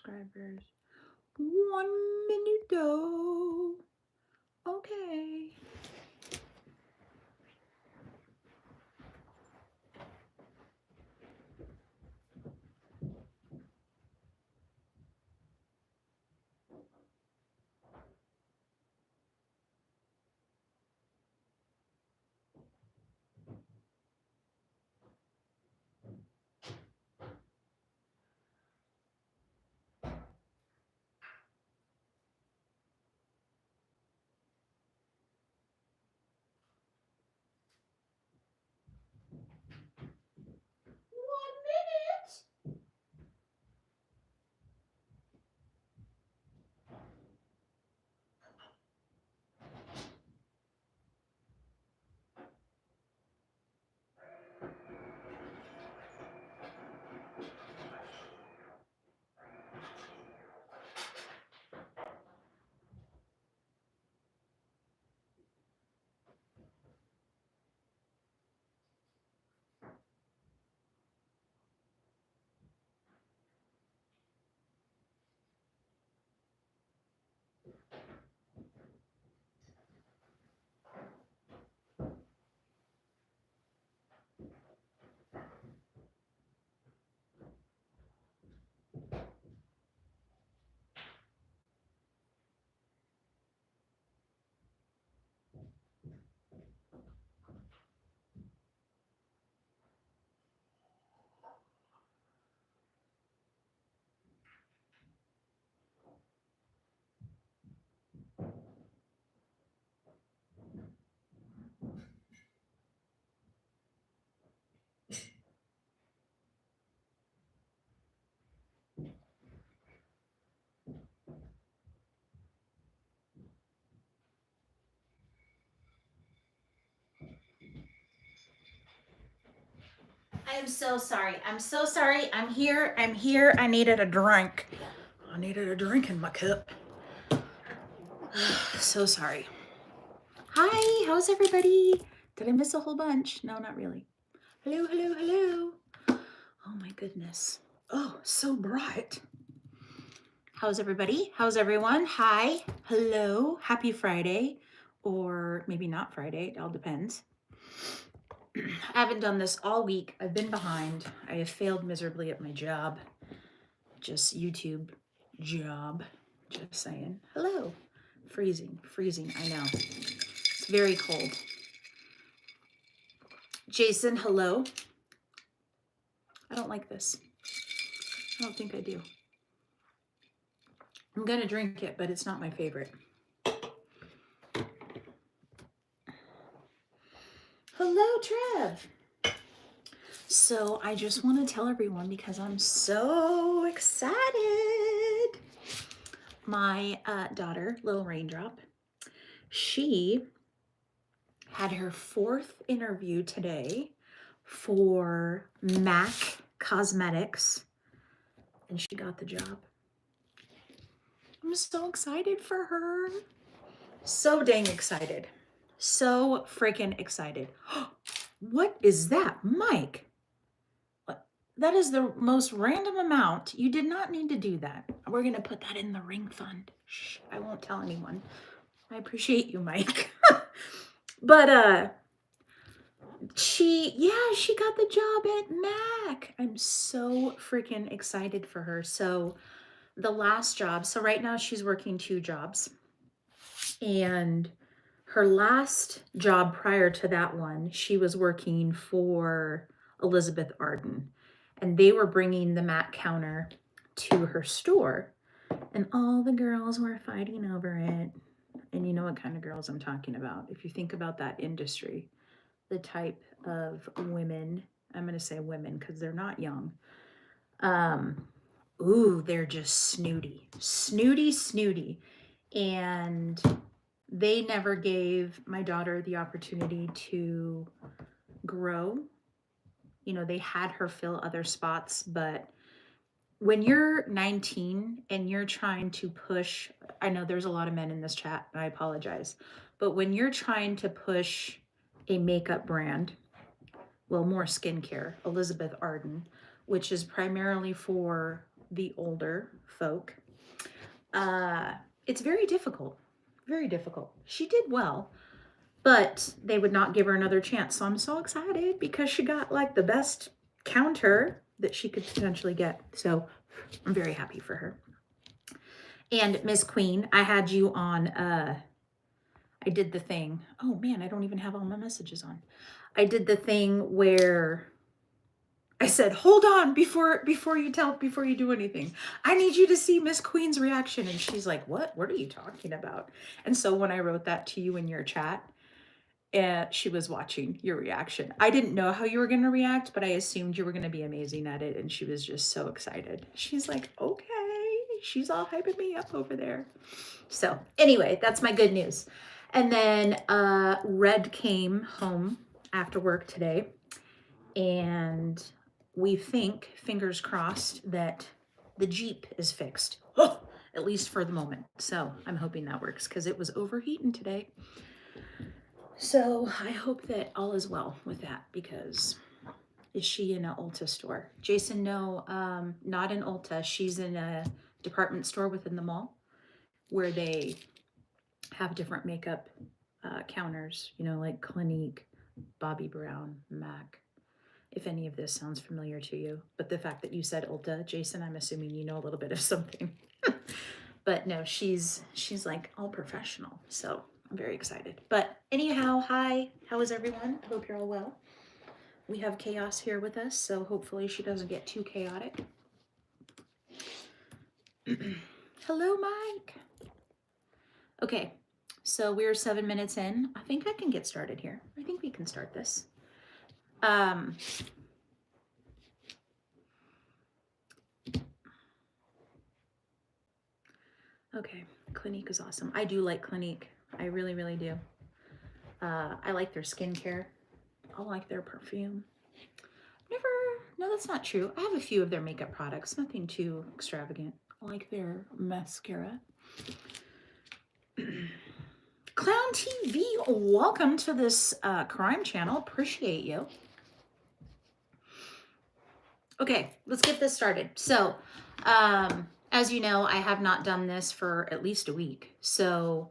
subscribers. 1 minute though. Okay. I'm so sorry. I'm so sorry. I'm here. I needed a drink. I needed a drink in my cup. So sorry. Hi, how's everybody? Did I miss a whole bunch? No, not really. Hello, hello, hello. Oh my goodness. Oh, so bright. How's everybody? How's everyone? Hi, hello, happy Friday, or maybe not Friday, it all depends. I haven't done this all week. I've been behind. I have failed miserably at my job. Just YouTube job. Just saying. Hello. Freezing, I know. It's very cold. Jason, hello. I don't like this. I don't think I do. I'm gonna drink it, but it's not my favorite. Hello, Trev. So I just want to tell everyone because I'm so excited. My daughter, Little Raindrop, she had her 4th interview today for MAC Cosmetics, and she got the job. I'm so excited for her. So dang excited. So freaking excited. What is that, Mike? That is the most random amount. You did not need to do that. We're going to put that in the ring fund. Shh, I won't tell anyone. I appreciate you, Mike. But she got the job at MAC. I'm so freaking excited for her. So the last job, so right now she's working 2 jobs. And her last job prior to that one, she was working for Elizabeth Arden. And they were bringing the MAC counter to her store. And all the girls were fighting over it. And you know what kind of girls I'm talking about. If you think about that industry, the type of women, I'm going to say women because they're not young. They're just snooty. And they never gave my daughter the opportunity to grow. You know, they had her fill other spots, but when you're 19 and you're trying to push, I know there's a lot of men in this chat, and I apologize, but when you're trying to push a makeup brand, well, more skincare, Elizabeth Arden, which is primarily for the older folk. It's very difficult. Very difficult. She did well, but they would not give her another chance. So I'm so excited because she got like the best counter that she could potentially get. So I'm very happy for her. And Miss Queen, I had you on, I did the thing. Oh man, I don't even have all my messages on. I did the thing where I said, hold on before you do anything. I need you to see Miss Queen's reaction. And she's like, what are you talking about? And so when I wrote that to you in your chat, she was watching your reaction. I didn't know how you were going to react, but I assumed you were going to be amazing at it. And she was just so excited. She's like, okay, she's all hyping me up over there. So anyway, that's my good news. And then Red came home after work today, and we think, fingers crossed, that the Jeep is fixed, at least for the moment. So I'm hoping that works because it was overheating today. So I hope that all is well with that, because is she in an Ulta store? Jason, no, not in Ulta. She's in a department store within the mall where they have different makeup counters, you know, like Clinique, Bobbi Brown, MAC, if any of this sounds familiar to you. But the fact that you said Ulta, Jason, I'm assuming you know a little bit of something. But no, she's like all professional. So I'm very excited. But anyhow, hi, how is everyone? I hope you're all well. We have Chaos here with us, so hopefully she doesn't get too chaotic. Hello, Mike. Okay, so we're 7 minutes in. I think I can get started here. I think we can start this. Okay, Clinique is awesome. I do like Clinique. I really, really do. I like their skincare. I like their perfume. No, that's not true. I have a few of their makeup products, nothing too extravagant. I like their mascara. Clown TV, welcome to this crime channel. Appreciate you. Okay, let's get this started. So, as you know, I have not done this for at least a week. So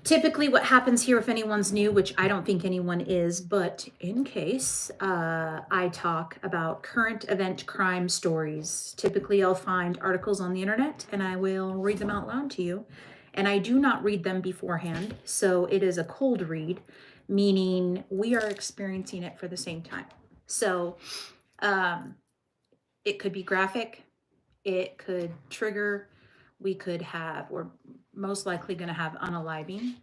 typically what happens here, if anyone's new, which I don't think anyone is, but in case, I talk about current event crime stories. Typically I'll find articles on the internet and I will read them out loud to you. And I do not read them beforehand. So it is a cold read, meaning we are experiencing it for the same time. So it could be graphic. It could trigger. We could have, we're most likely going to have unaliving.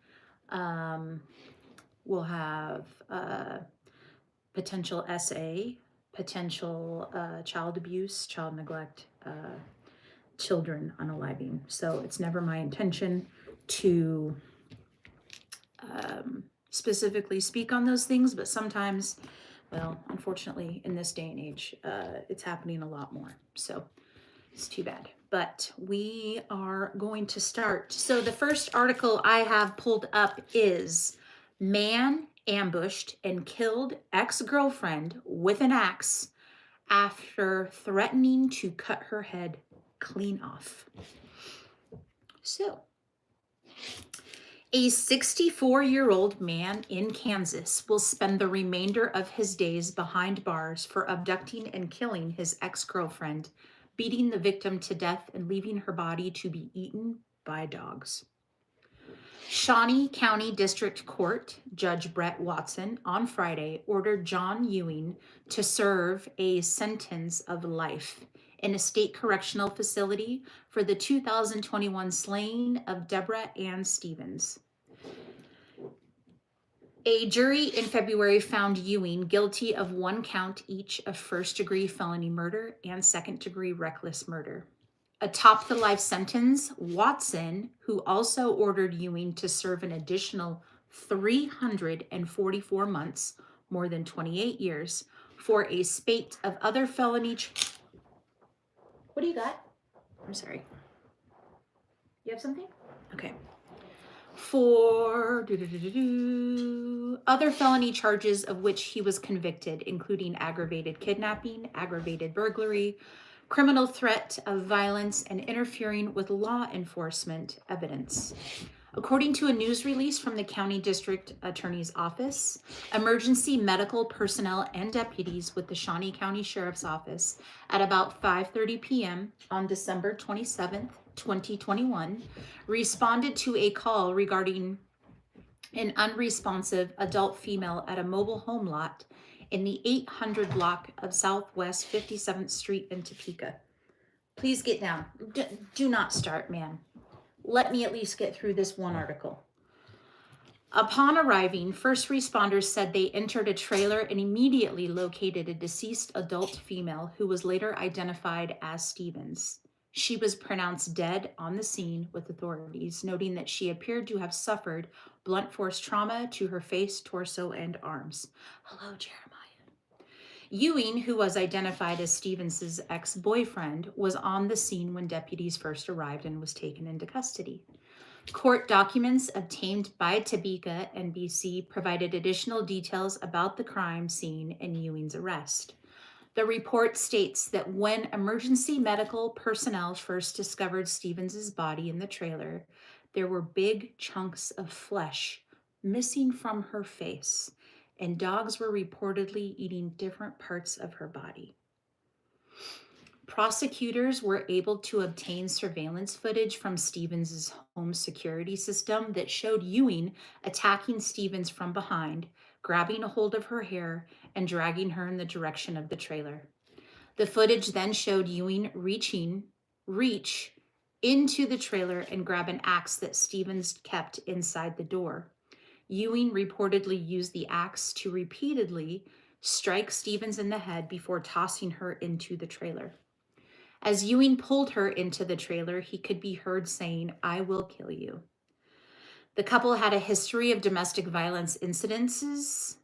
We'll have potential SA, potential child abuse, child neglect, children unaliving. So it's never my intention to specifically speak on those things, but sometimes, well, unfortunately, in this day and age, it's happening a lot more. So it's too bad. But we are going to start. So the first article I have pulled up is Man ambushed and killed ex-girlfriend with an axe after threatening to cut her head clean off. So, a 64-year-old man in Kansas will spend the remainder of his days behind bars for abducting and killing his ex-girlfriend, beating the victim to death and leaving her body to be eaten by dogs. Shawnee County District Court Judge Brett Watson on Friday ordered John Ewing to serve a sentence of life in a state correctional facility for the 2021 slaying of Deborah Ann Stevens. A jury in February found Ewing guilty of 1 count each of first-degree felony murder and second-degree reckless murder. Atop the life sentence, Watson, who also ordered Ewing to serve an additional 344 months, more than 28 years, for a spate of other felony... What do you got? I'm sorry. You have something? Okay. For other felony charges of which he was convicted, including aggravated kidnapping, aggravated burglary, criminal threat of violence, and interfering with law enforcement evidence. According to a news release from the County District Attorney's Office, emergency medical personnel and deputies with the Shawnee County Sheriff's Office at about 5:30 p.m. on December 27th, 2021, responded to a call regarding an unresponsive adult female at a mobile home lot in the 800 block of Southwest 57th Street in Topeka. Please get down. Do not start, man. Let me at least get through this one article. Upon arriving, first responders said they entered a trailer and immediately located a deceased adult female who was later identified as Stevens. She was pronounced dead on the scene with authorities, noting that she appeared to have suffered blunt force trauma to her face, torso, and arms. Hello, Jeremiah. Ewing, who was identified as Stevens's ex-boyfriend, was on the scene when deputies first arrived and was taken into custody. Court documents obtained by Topeka NBC provided additional details about the crime scene and Ewing's arrest. The report states that when emergency medical personnel first discovered Stevens's body in the trailer, there were big chunks of flesh missing from her face, and dogs were reportedly eating different parts of her body. Prosecutors were able to obtain surveillance footage from Stevens's home security system that showed Ewing attacking Stevens from behind, grabbing a hold of her hair, and dragging her in the direction of the trailer. The footage then showed Ewing reach into the trailer and grab an axe that Stevens kept inside the door. Ewing reportedly used the axe to repeatedly strike Stevens in the head before tossing her into the trailer. As Ewing pulled her into the trailer, he could be heard saying, "I will kill you." The couple had a history of domestic violence incidents,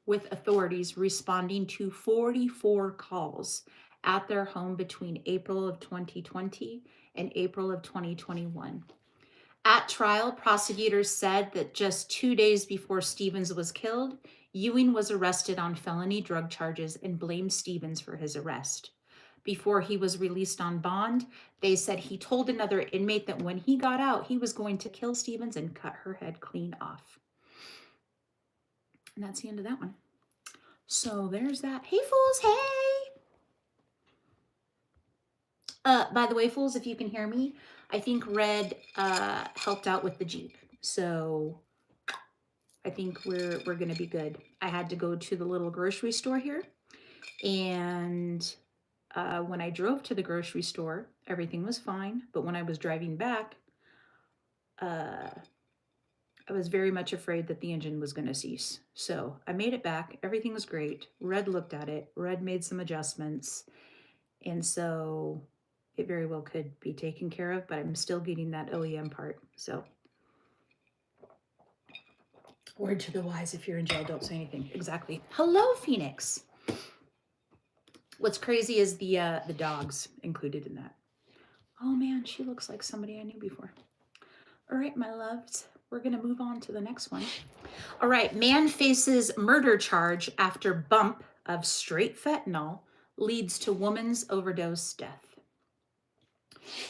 with authorities responding to 44 calls at their home between April of 2020 and April of 2021. At trial, prosecutors said that just 2 days before Stevens was killed, Ewing was arrested on felony drug charges and blamed Stevens for his arrest. Before he was released on bond, they said he told another inmate that when he got out, he was going to kill Stevens and cut her head clean off. And that's the end of that one. So there's that. Hey, fools, hey! By the way, fools, if you can hear me, I think Red helped out with the Jeep. So I think we're going to be good. I had to go to the little grocery store here, and when I drove to the grocery store, everything was fine. But when I was driving back, I was very much afraid that the engine was going to cease. So I made it back. Everything was great. Red looked at it. Red made some adjustments. And so it very well could be taken care of, but I'm still getting that OEM part. So word to the wise, if you're in jail, don't say anything. Exactly. Hello, Phoenix. What's crazy is the dogs included in that. Oh man, she looks like somebody I knew before. All right, my loves, we're gonna move on to the next one. All right, man faces murder charge after bump of straight fentanyl leads to woman's overdose death.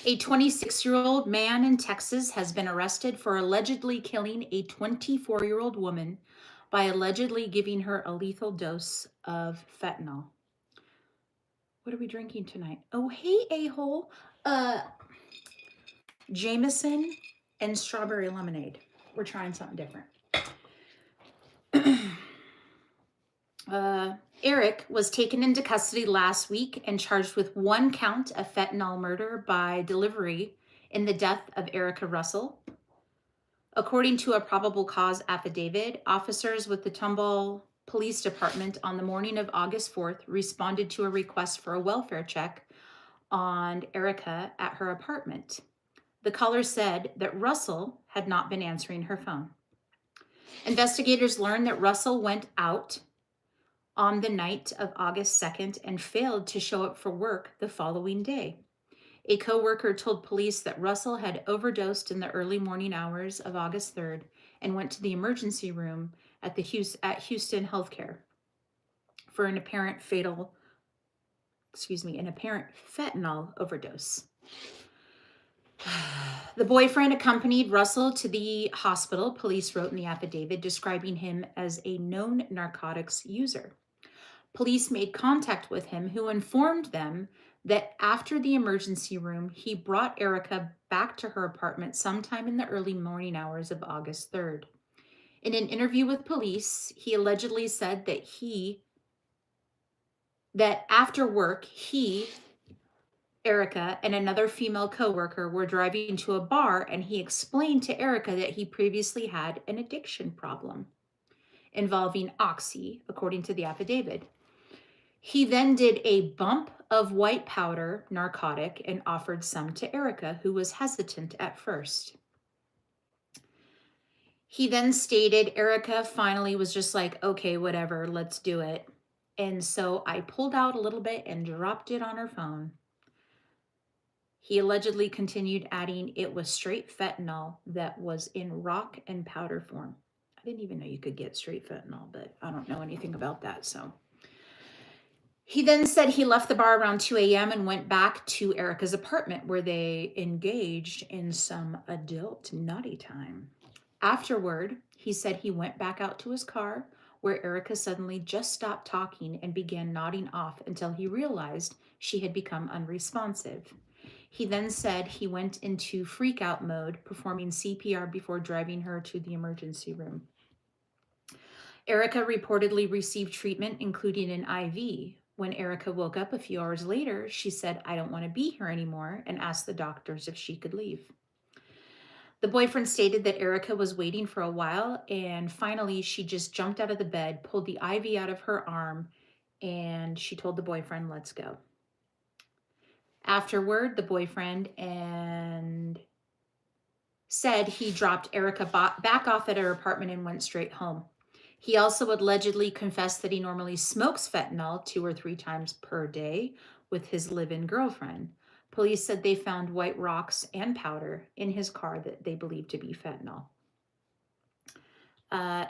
A 26-year-old man in Texas has been arrested for allegedly killing a 24-year-old woman by allegedly giving her a lethal dose of fentanyl. What are we drinking tonight? Oh, hey, a-hole. Jameson and strawberry lemonade. We're trying something different. Eric was taken into custody last week and charged with 1 count of fentanyl murder by delivery in the death of Erica Russell. According to a probable cause affidavit, officers with the Tomball Police Department on the morning of August 4th responded to a request for a welfare check on Erica at her apartment. The caller said that Russell had not been answering her phone. Investigators learned that Russell went out on the night of August 2nd and failed to show up for work the following day. A co-worker told police that Russell had overdosed in the early morning hours of August 3rd and went to the emergency room at Houston Healthcare for an apparent fatal an apparent fentanyl overdose. The boyfriend accompanied Russell to the hospital, police wrote in the affidavit, describing him as a known narcotics user. Police made contact with him, who informed them that after the emergency room, he brought Erica back to her apartment sometime in the early morning hours of August 3rd. In an interview with police, he allegedly said that after work, Erica, and another female coworker were driving to a bar, and he explained to Erica that he previously had an addiction problem involving oxy, according to the affidavit. He then did a bump of white powder narcotic and offered some to Erica, who was hesitant at first. He then stated Erica finally was just like, okay, whatever, let's do it. And so I pulled out a little bit and dropped it on her phone. He allegedly continued, adding it was straight fentanyl that was in rock and powder form. I didn't even know you could get straight fentanyl, but I don't know anything about that. So he then said he left the bar around 2 a.m. and went back to Erica's apartment, where they engaged in some adult naughty time. Afterward, he said he went back out to his car, where Erica suddenly just stopped talking and began nodding off until he realized she had become unresponsive. He then said he went into freak-out mode, performing CPR before driving her to the emergency room. Erica reportedly received treatment, including an IV. When Erica woke up a few hours later, she said, "I don't want to be here anymore," and asked the doctors if she could leave. The boyfriend stated that Erica was waiting for a while, and finally she just jumped out of the bed, pulled the IV out of her arm, and she told the boyfriend, "Let's go." Afterward, the boyfriend said he dropped Erica back off at her apartment and went straight home. He also allegedly confessed that he normally smokes fentanyl 2 or 3 times per day with his live-in girlfriend. Police said they found white rocks and powder in his car that they believed to be fentanyl.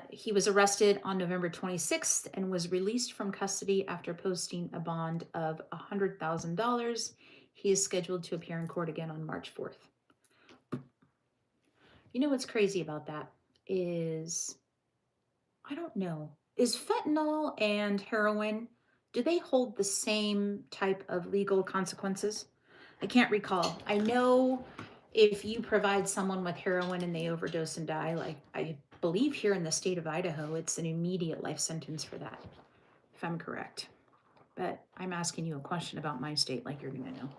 He was arrested on November 26th and was released from custody after posting a bond of $100,000. He is scheduled to appear in court again on March 4th. You know what's crazy about that is, I don't know, is fentanyl and heroin, do they hold the same type of legal consequences? I can't recall. I know if you provide someone with heroin and they overdose and die, like I believe here in the state of Idaho, it's an immediate life sentence for that, if I'm correct. But I'm asking you a question about my state like you're going to know.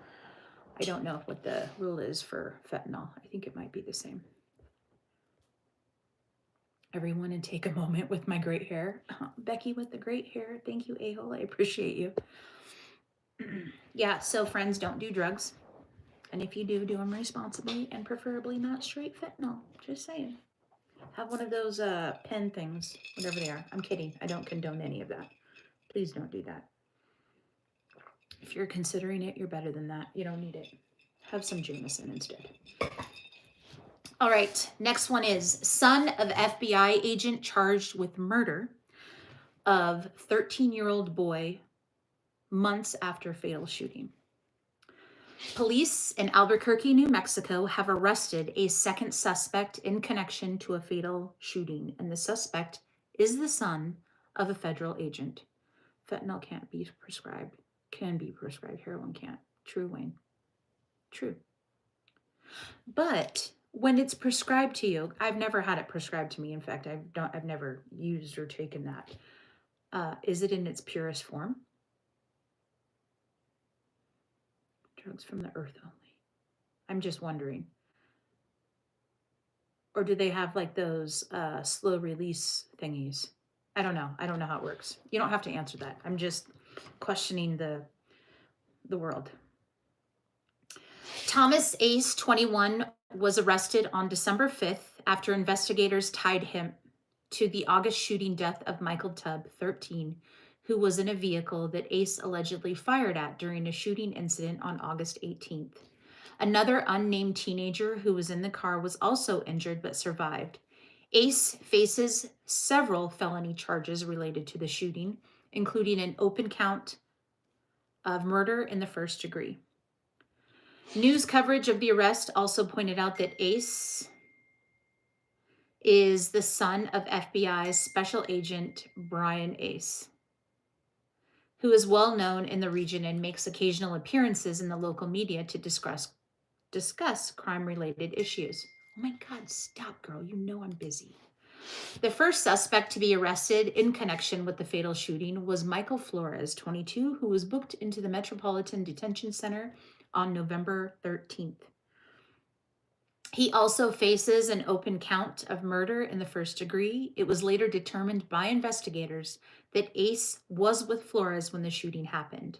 I don't know what the rule is for fentanyl. I think it might be the same. Everyone, and take a moment with my great hair. Becky with the great hair. Thank you, a-hole. I appreciate you. Yeah, so friends, don't do drugs. And if you do them responsibly and preferably not straight fentanyl. Just saying. Have one of those pen things, whatever they are. I'm kidding. I don't condone any of that. Please don't do that. If you're considering it, you're better than that. You don't need it. Have some Jameson instead. All right, next one is son of FBI agent charged with murder of 13-year-old boy months after fatal shooting. Police in Albuquerque, New Mexico have arrested a second suspect in connection to a fatal shooting, and the suspect is the son of a federal agent. Fentanyl can't be prescribed. Can be prescribed. Heroin can't. True, Wayne. True. But when it's prescribed to you, I've never had it prescribed to me. In fact, I've never used or taken that. Is it in its purest form? Drugs from the earth only. I'm just wondering. Or do they have like those slow release thingies? I don't know. I don't know how it works. You don't have to answer that. I'm just questioning the world. Thomas Ace, 21, was arrested on December 5th after investigators tied him to the August shooting death of Michael Tubb, 13, who was in a vehicle that Ace allegedly fired at during a shooting incident on August 18th. Another unnamed teenager who was in the car was also injured but survived. Ace faces several felony charges related to the shooting, including an open count of murder in the first degree. News coverage of the arrest also pointed out that Ace is the son of FBI's Special Agent Brian Ace, who is well known in the region and makes occasional appearances in the local media to discuss crime-related issues. Oh my God, stop, girl. You know I'm busy. The first suspect to be arrested in connection with the fatal shooting was Michael Flores, 22, who was booked into the Metropolitan Detention Center on November 13th. He also faces an open count of murder in the first degree. It was later determined by investigators that Ace was with Flores when the shooting happened.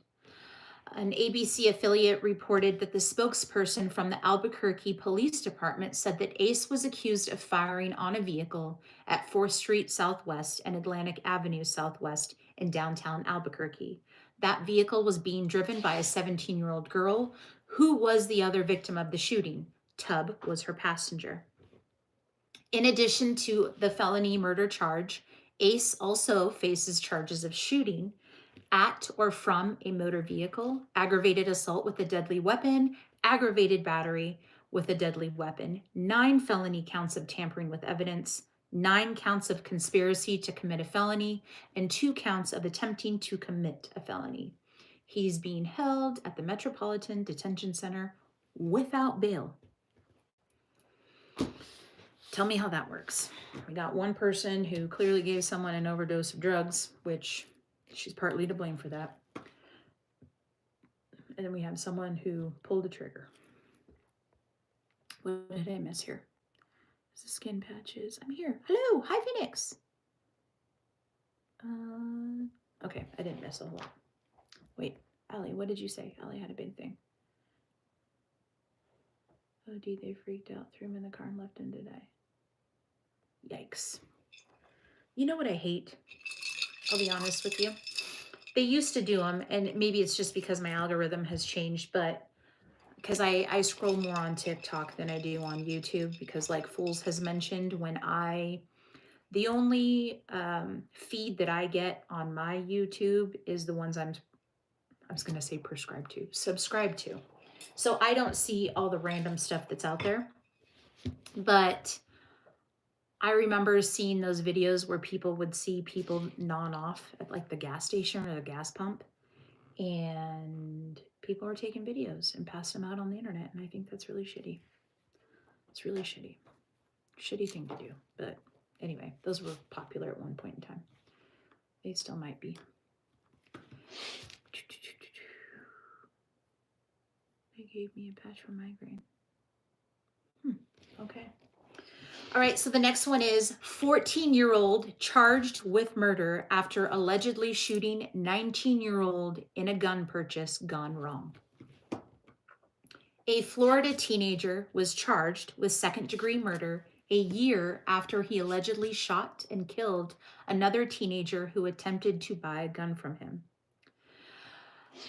An ABC affiliate reported that the spokesperson from the Albuquerque Police Department said that Ace was accused of firing on a vehicle at 4th Street Southwest and Atlantic Avenue Southwest in downtown Albuquerque. That vehicle was being driven by a 17-year-old girl who was the other victim of the shooting. Tubb was her passenger. In addition to the felony murder charge, Ace also faces charges of shooting at or from a motor vehicle, aggravated assault with a deadly weapon, aggravated battery with a deadly weapon, 9 felony counts of tampering with evidence, 9 counts of conspiracy to commit a felony, and 2 counts of attempting to commit a felony. He's being held at the Metropolitan Detention Center without bail. Tell me how that works. We got one person who clearly gave someone an overdose of drugs, which she's partly to blame for that. And then we have someone who pulled the trigger. What did I miss here? Is the skin patches? I'm here. Hello. Hi, Phoenix. Okay, I didn't miss a whole lot. Wait, Allie, what did you say? Allie had a big thing. Oh, gee, they freaked out, threw him in the car and left him to die. Yikes. You know what I hate? I'll be honest with you. They used to do them, and maybe it's just because my algorithm has changed, but because I scroll more on TikTok than I do on YouTube, because like Fools has mentioned, the only feed that I get on my YouTube is the ones I was going to say subscribe to. So I don't see all the random stuff that's out there, but I remember seeing those videos where people would see people non off at like the gas station or the gas pump, and people are taking videos and passing them out on the internet. And I think that's really shitty. It's really shitty. Shitty thing to do. But anyway, those were popular at one point in time. They still might be. They gave me a patch for migraine. Okay. All right, so the next one is 14-year-old charged with murder after allegedly shooting 19-year-old in a gun purchase gone wrong. A Florida teenager was charged with second-degree murder a year after he allegedly shot and killed another teenager who attempted to buy a gun from him.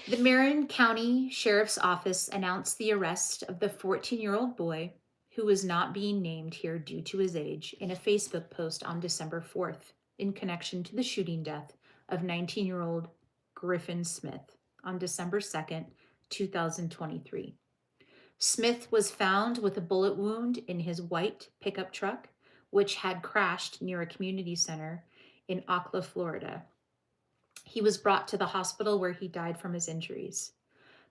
The Marin County Sheriff's Office announced the arrest of the 14-year-old boy, who was not being named here due to his age, in a Facebook post on December 4th in connection to the shooting death of 19-year-old Griffin Smith on December 2nd, 2023. Smith was found with a bullet wound in his white pickup truck, which had crashed near a community center in Ocala, Florida. He was brought to the hospital where he died from his injuries.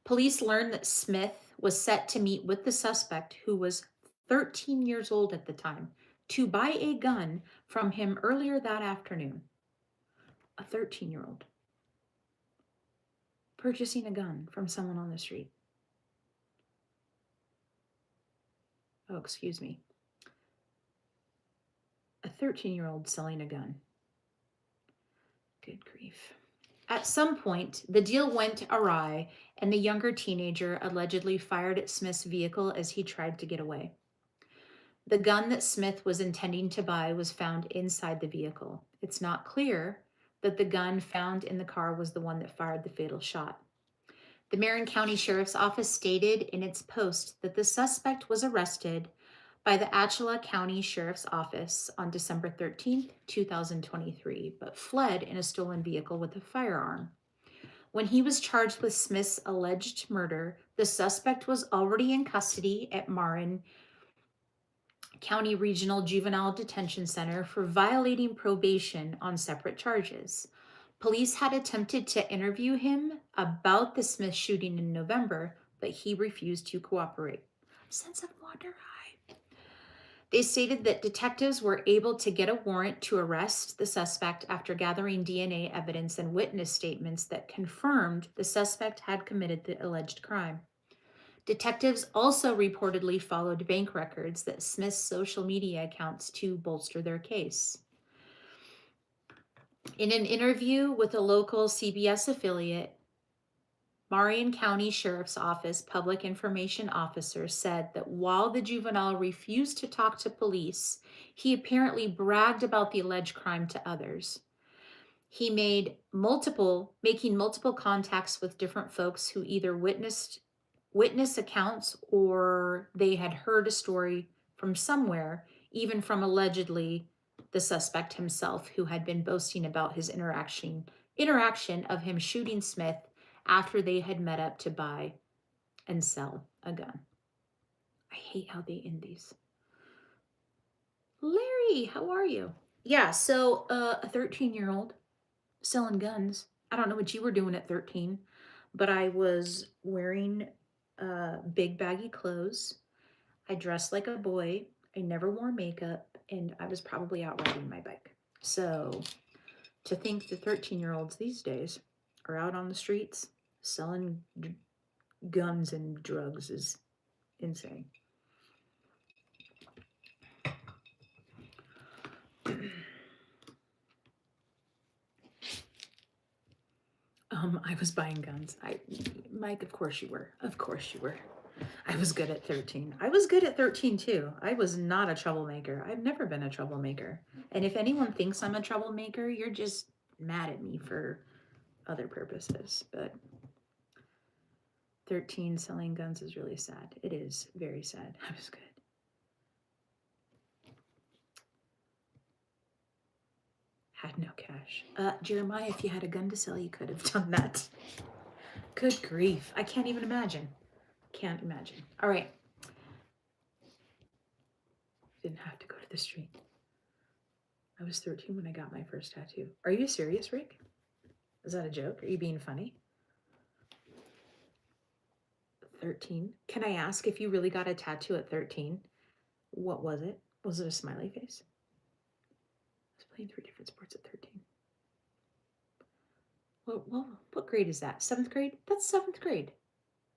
Police learned that Smith was set to meet with the suspect, who was 13 years old at the time, to buy a gun from him earlier that afternoon. A 13-year-old purchasing a gun from someone on the street. Oh, excuse me. A 13-year-old selling a gun. Good grief. At some point, the deal went awry, and the younger teenager allegedly fired at Smith's vehicle as he tried to get away. The gun that Smith was intending to buy was found inside the vehicle. It's not clear that the gun found in the car was the one that fired the fatal shot. The Marin County Sheriff's Office stated in its post that the suspect was arrested by the Alachua County Sheriff's Office on December 13th, 2023, but fled in a stolen vehicle with a firearm. When he was charged with Smith's alleged murder, the suspect was already in custody at Marin County Regional Juvenile Detention Center for violating probation on separate charges. Police had attempted to interview him about the Smith shooting in November, but he refused to cooperate. Sense of wonder high. They stated that detectives were able to get a warrant to arrest the suspect after gathering DNA evidence and witness statements that confirmed the suspect had committed the alleged crime. Detectives also reportedly followed bank records that Smith's social media accounts to bolster their case. In an interview with a local CBS affiliate, Marion County Sheriff's Office public information officer said that while the juvenile refused to talk to police, he apparently bragged about the alleged crime to others. He making multiple contacts with different folks who either witness accounts or they had heard a story from somewhere, even from allegedly the suspect himself, who had been boasting about his interaction of him shooting Smith after they had met up to buy and sell a gun. I hate how they end these. Larry, how are you? Yeah, so a 13-year-old selling guns. I don't know what you were doing at 13, but I was wearing big baggy clothes. I dressed like a boy. I never wore makeup, and I was probably out riding my bike. So to think the 13-year-olds these days are out on the streets selling guns and drugs is insane. I was buying guns. Mike, of course you were. Of course you were. I was good at 13. I was good at 13 too. I was not a troublemaker. I've never been a troublemaker. And if anyone thinks I'm a troublemaker, you're just mad at me for other purposes. But 13 selling guns is really sad. It is very sad. I was good. Had no cash. Jeremiah, if you had a gun to sell, you could have done that. Good grief. I can't even imagine. Can't imagine. All right. Didn't have to go to the street. I was 13 when I got my first tattoo. Are you serious, Rick? Is that a joke? Are you being funny? 13. Can I ask if you really got a tattoo at 13? What was it? Was it a smiley face? I was playing 3 different sports at 13. Well, what grade is that? 7th grade? That's 7th grade.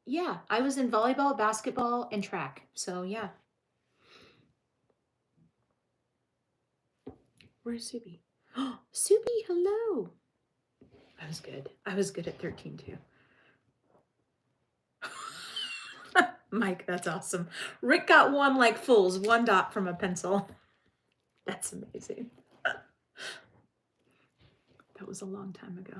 Yeah, I was in volleyball, basketball, and track. So, yeah. Where's Subi? Oh, Subi, hello. I was good. I was good at 13 too. Mike, that's awesome. Rick got one like fools, 1 dot from a pencil. That's amazing. That was a long time ago.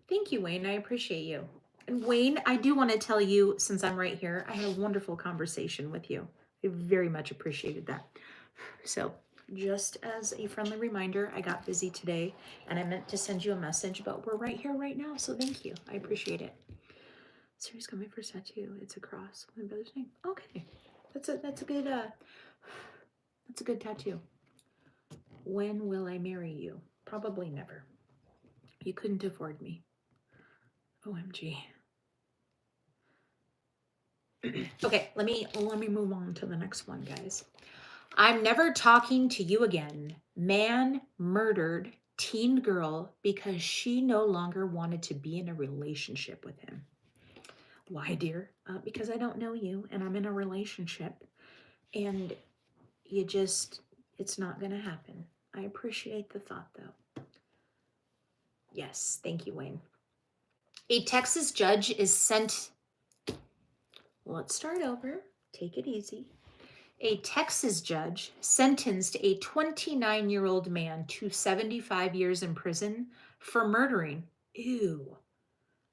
Thank you, Wayne. I appreciate you. And Wayne, I do want to tell you, since I'm right here, I had a wonderful conversation with you. I very much appreciated that. So just as a friendly reminder, I got busy today and I meant to send you a message, but we're right here right now. So thank you. I appreciate it. Siri's got my first tattoo. It's a cross with my brother's name. Okay. That's a good tattoo. When will I marry you? Probably never. You couldn't afford me. OMG. Okay, let me move on to the next one, guys. I'm never talking to you again. Man murdered teen girl because she no longer wanted to be in a relationship with him. Why, dear? Because I don't know you and I'm in a relationship and it's not going to happen. I appreciate the thought though. Yes, thank you, Wayne. A Texas judge is sent. Let's start over. Take it easy. A Texas judge sentenced a 29-year-old man to 75 years in prison for murdering, a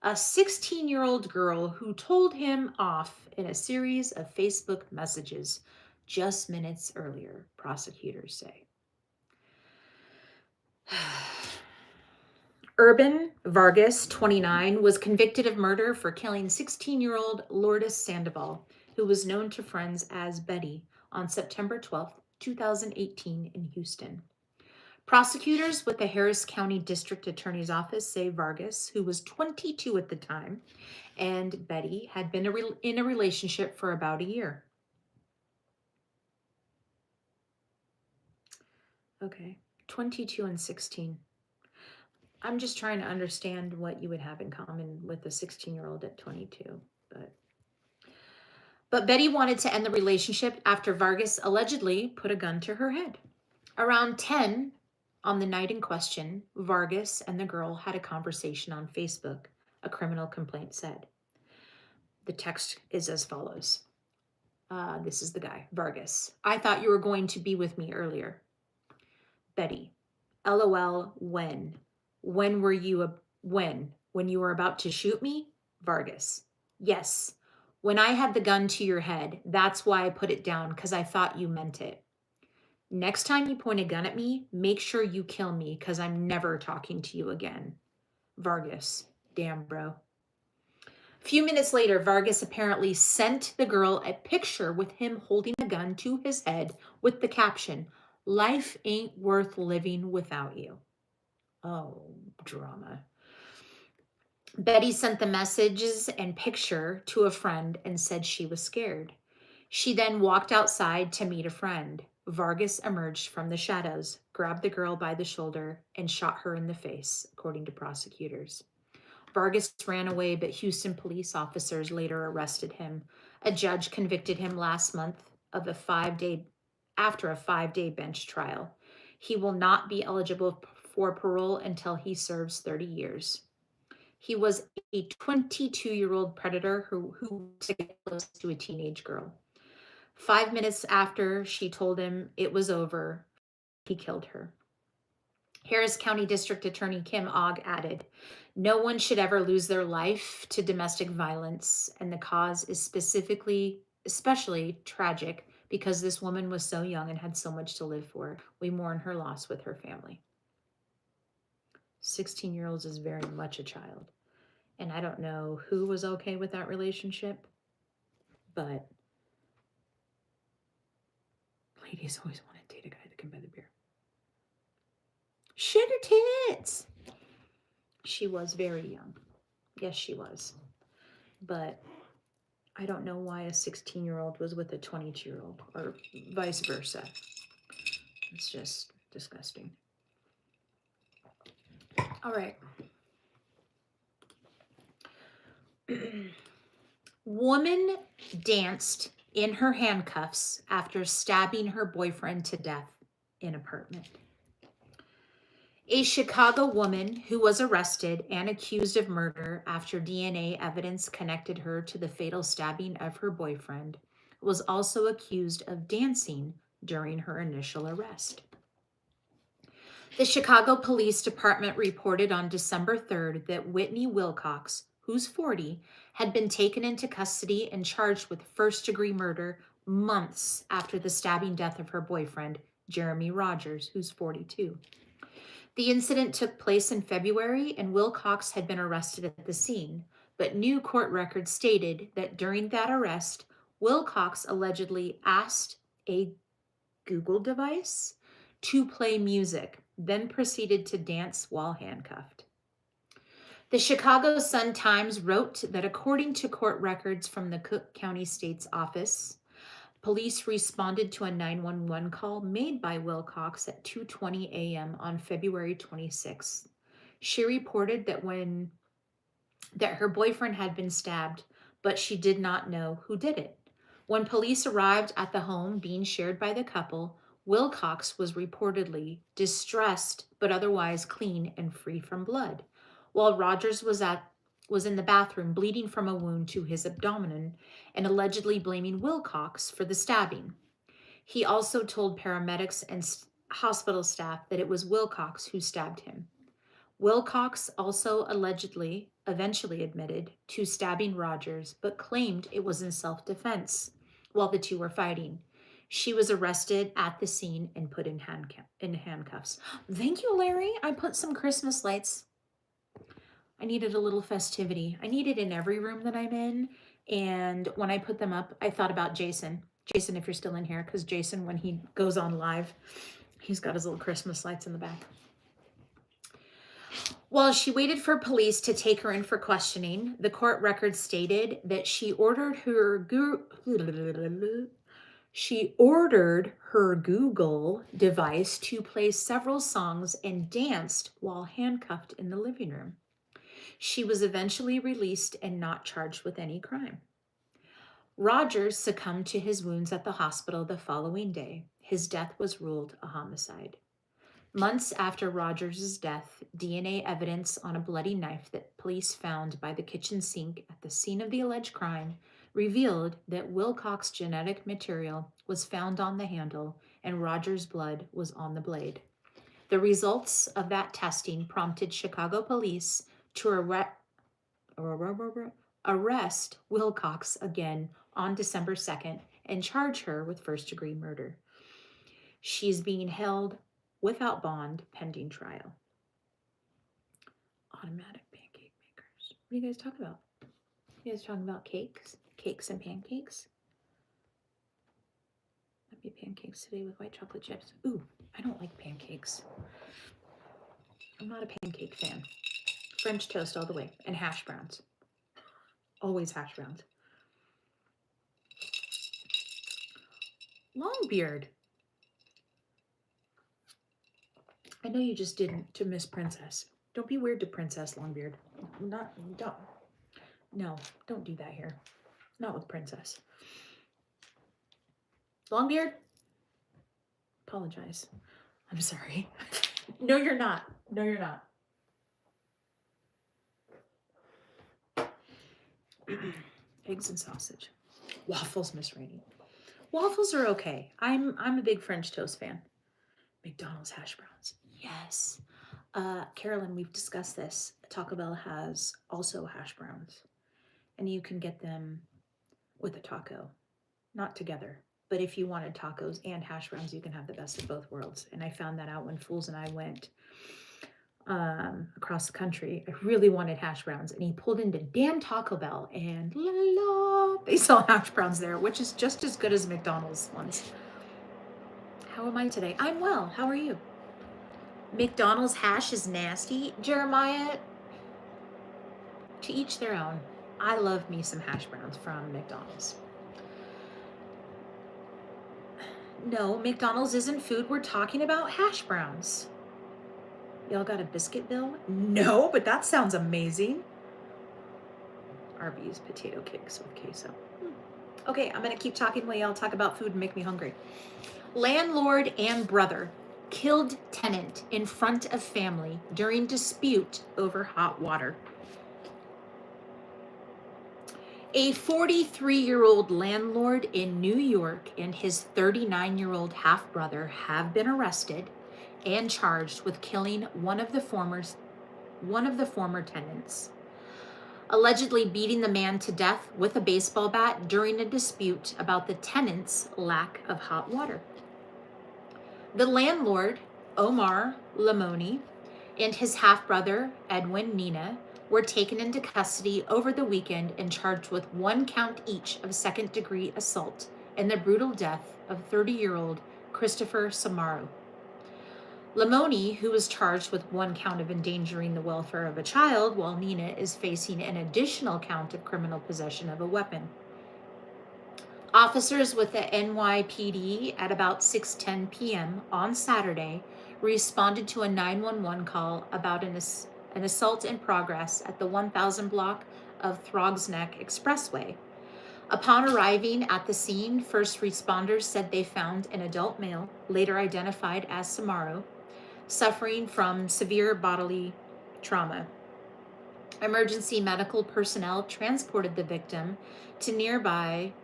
16-year-old girl who told him off in a series of Facebook messages just minutes earlier, prosecutors say. Urban Vargas, 29, was convicted of murder for killing 16-year-old Lourdes Sandoval, who was known to friends as Betty, on September 12, 2018 in Houston. Prosecutors with the Harris County District Attorney's Office say Vargas, who was 22 at the time, and Betty had been in a relationship for about a year. Okay, 22 and 16. I'm just trying to understand what you would have in common with a 16-year-old at 22. But Betty wanted to end the relationship after Vargas allegedly put a gun to her head. Around 10 on the night in question, Vargas and the girl had a conversation on Facebook, a criminal complaint said. The text is as follows. This is the guy, Vargas. I thought you were going to be with me earlier. Betty, LOL, when? When were you, when you were about to shoot me? Vargas, yes. When I had the gun to your head, that's why I put it down, because I thought you meant it. Next time you point a gun at me, make sure you kill me, because I'm never talking to you again. Vargas, damn, bro. A few minutes later, Vargas apparently sent the girl a picture with him holding a gun to his head with the caption, life ain't worth living without you. Oh, drama. Betty sent the messages and picture to a friend and said she was scared. She then walked outside to meet a friend. Vargas emerged from the shadows, grabbed the girl by the shoulder, and shot her in the face, according to prosecutors. Vargas ran away, but Houston police officers later arrested him. A judge convicted him last month of after a 5-day bench trial. He will not be eligible for parole until he serves 30 years. He was a 22-year-old predator who was close to a teenage girl. 5 minutes after she told him it was over, he killed her. Harris County District Attorney Kim Ogg added, no one should ever lose their life to domestic violence, and the cause is especially tragic because this woman was so young and had so much to live for. We mourn her loss with her family. 16-year-olds is very much a child. And I don't know who was okay with that relationship, but ladies always want to date a guy that can buy the beer. Sugar tits! She was very young. Yes, she was. But I don't know why a 16-year-old was with a 22-year-old or vice versa. It's just disgusting. All right. Woman danced in her handcuffs after stabbing her boyfriend to death in apartment. A Chicago woman who was arrested and accused of murder after DNA evidence connected her to the fatal stabbing of her boyfriend was also accused of dancing during her initial arrest. The Chicago Police Department reported on December 3rd that Whitney Wilcox, who's 40, had been taken into custody and charged with first-degree murder months after the stabbing death of her boyfriend, Jeremy Rogers, who's 42. The incident took place in February, and Wilcox had been arrested at the scene, but new court records stated that during that arrest, Wilcox allegedly asked a Google device to play music, then proceeded to dance while handcuffed. The Chicago Sun-Times wrote that according to court records from the Cook County State's office, police responded to a 911 call made by Wilcox at 2:20 a.m. on February 26th. She reported that her boyfriend had been stabbed, but she did not know who did it. When police arrived at the home being shared by the couple, Wilcox was reportedly distressed but otherwise clean and free from blood, while Rogers was in the bathroom bleeding from a wound to his abdomen and allegedly blaming Wilcox for the stabbing. He also told paramedics and hospital staff that it was Wilcox who stabbed him. Wilcox also eventually admitted to stabbing Rogers, but claimed it was in self-defense while the two were fighting. She was arrested at the scene and put in handcuffs. Thank you, Larry. I put some Christmas lights. I needed a little festivity. I need it in every room that I'm in. And when I put them up, I thought about Jason. Jason, if you're still in here, because Jason, when he goes on live, he's got his little Christmas lights in the back. While she waited for police to take her in for questioning, the court record stated that she ordered her Google device to play several songs and danced while handcuffed in the living room. She was eventually released and not charged with any crime. Rogers succumbed to his wounds at the hospital the following day. His death was ruled a homicide. Months after Rogers' death, DNA evidence on a bloody knife that police found by the kitchen sink at the scene of the alleged crime revealed that Wilcox's genetic material was found on the handle and Rogers' blood was on the blade. The results of that testing prompted Chicago police to arrest Wilcox again on December 2nd and charge her with first-degree murder. She's being held without bond pending trial. Automatic pancake makers. What are you guys talking about? You guys talking about cakes? Cakes and pancakes? Might be pancakes today with white chocolate chips. Ooh, I don't like pancakes. I'm not a pancake fan. French toast all the way. And hash browns. Always hash browns. Longbeard. I know you just didn't to Miss Princess. Don't be weird to Princess Longbeard. Don't do that here. Not with Princess. Longbeard? Apologize. I'm sorry. No, you're not. No, you're not. Eggs and sausage. Waffles, Miss Rainey. Waffles are okay. I'm a big French toast fan. McDonald's hash browns. Yes. Carolyn, we've discussed this. Taco Bell has also hash browns. And you can get them with a taco. Not together. But if you wanted tacos and hash browns, you can have the best of both worlds. And I found that out when Fools and I went across the country. I really wanted hash browns. And he pulled into damn Taco Bell. And they sell hash browns there, which is just as good as McDonald's ones. How am I today? I'm well. How are you? McDonald's hash is nasty. Jeremiah, to each their own. I love me some hash browns from McDonald's. No, McDonald's isn't food. We're talking about hash browns. Y'all got a biscuit bill? No, but that sounds amazing. Arby's potato cakes with queso. Okay, I'm going to keep talking while y'all talk about food and make me hungry. Landlord and brother killed tenant in front of family during dispute over hot water. A 43-year-old landlord in New York and his 39-year-old half-brother have been arrested and charged with killing one of the former tenants, allegedly beating the man to death with a baseball bat during a dispute about the tenant's lack of hot water. The landlord, Omar Lamoni, and his half-brother, Edwin Nina, were taken into custody over the weekend and charged with 1 count each of second-degree assault and the brutal death of 30-year-old Christopher Samaro. Lamoni, who was charged with 1 count of endangering the welfare of a child, while Nina is facing an additional count of criminal possession of a weapon. Officers with the NYPD at about 6:10 p.m. on Saturday responded to a 911 call about an assault in progress at the 1000 block of Throgs Neck Expressway. Upon arriving at the scene, first responders said they found an adult male, later identified as Samaro, suffering from severe bodily trauma. Emergency medical personnel transported the victim to nearby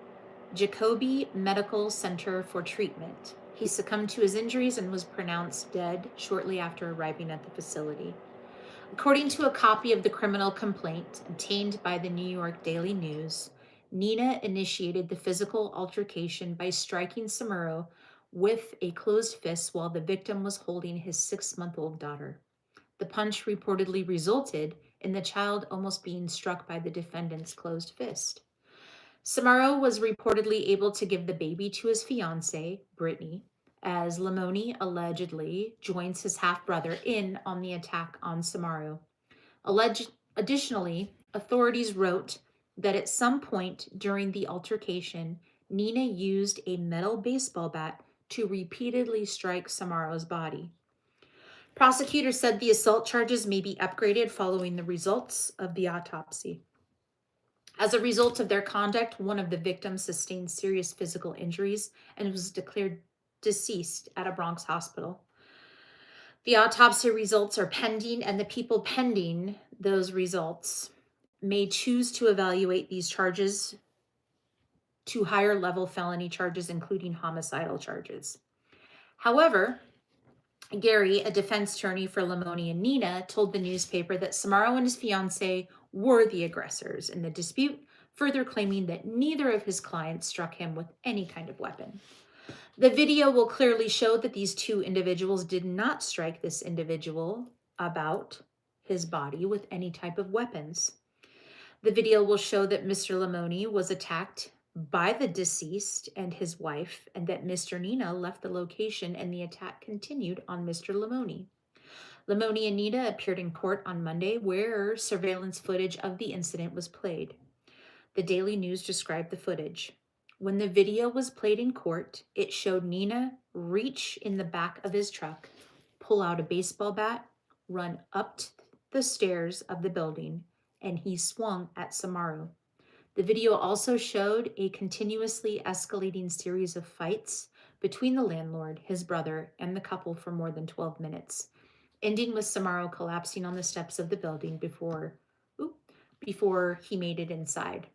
Jacobi Medical Center for treatment. He succumbed to his injuries and was pronounced dead shortly after arriving at the facility. According to a copy of the criminal complaint obtained by the New York Daily News, Nina initiated the physical altercation by striking Samuro with a closed fist while the victim was holding his 6-month-old daughter. The punch reportedly resulted in the child almost being struck by the defendant's closed fist. Samaro was reportedly able to give the baby to his fiancée, Brittany, as Lamoni allegedly joins his half-brother in on the attack on Samaro. Additionally, authorities wrote that at some point during the altercation, Nina used a metal baseball bat to repeatedly strike Samaro's body. Prosecutors said the assault charges may be upgraded following the results of the autopsy. As a result of their conduct, one of the victims sustained serious physical injuries and was declared deceased at a Bronx hospital. The autopsy results are pending, and the people pending those results may choose to evaluate these charges to higher level felony charges, including homicidal charges. However, Gary, a defense attorney for Lamoni and Nina, told the newspaper that Samaro and his fiancée were the aggressors in the dispute, further claiming that neither of his clients struck him with any kind of weapon. The video will clearly show that these two individuals did not strike this individual about his body with any type of weapons. The video will show that Mr. Lamoni was attacked by the deceased and his wife, and that Mr. Nina left the location and the attack continued on Mr. Lamoni. Lamoni and Nina appeared in court on Monday, where surveillance footage of the incident was played. The Daily News described the footage. When the video was played in court, it showed Nina reach in the back of his truck, pull out a baseball bat, run up the stairs of the building, and he swung at Samaro. The video also showed a continuously escalating series of fights between the landlord, his brother, and the couple for more than 12 minutes, ending with Samaro collapsing on the steps of the building before he made it inside.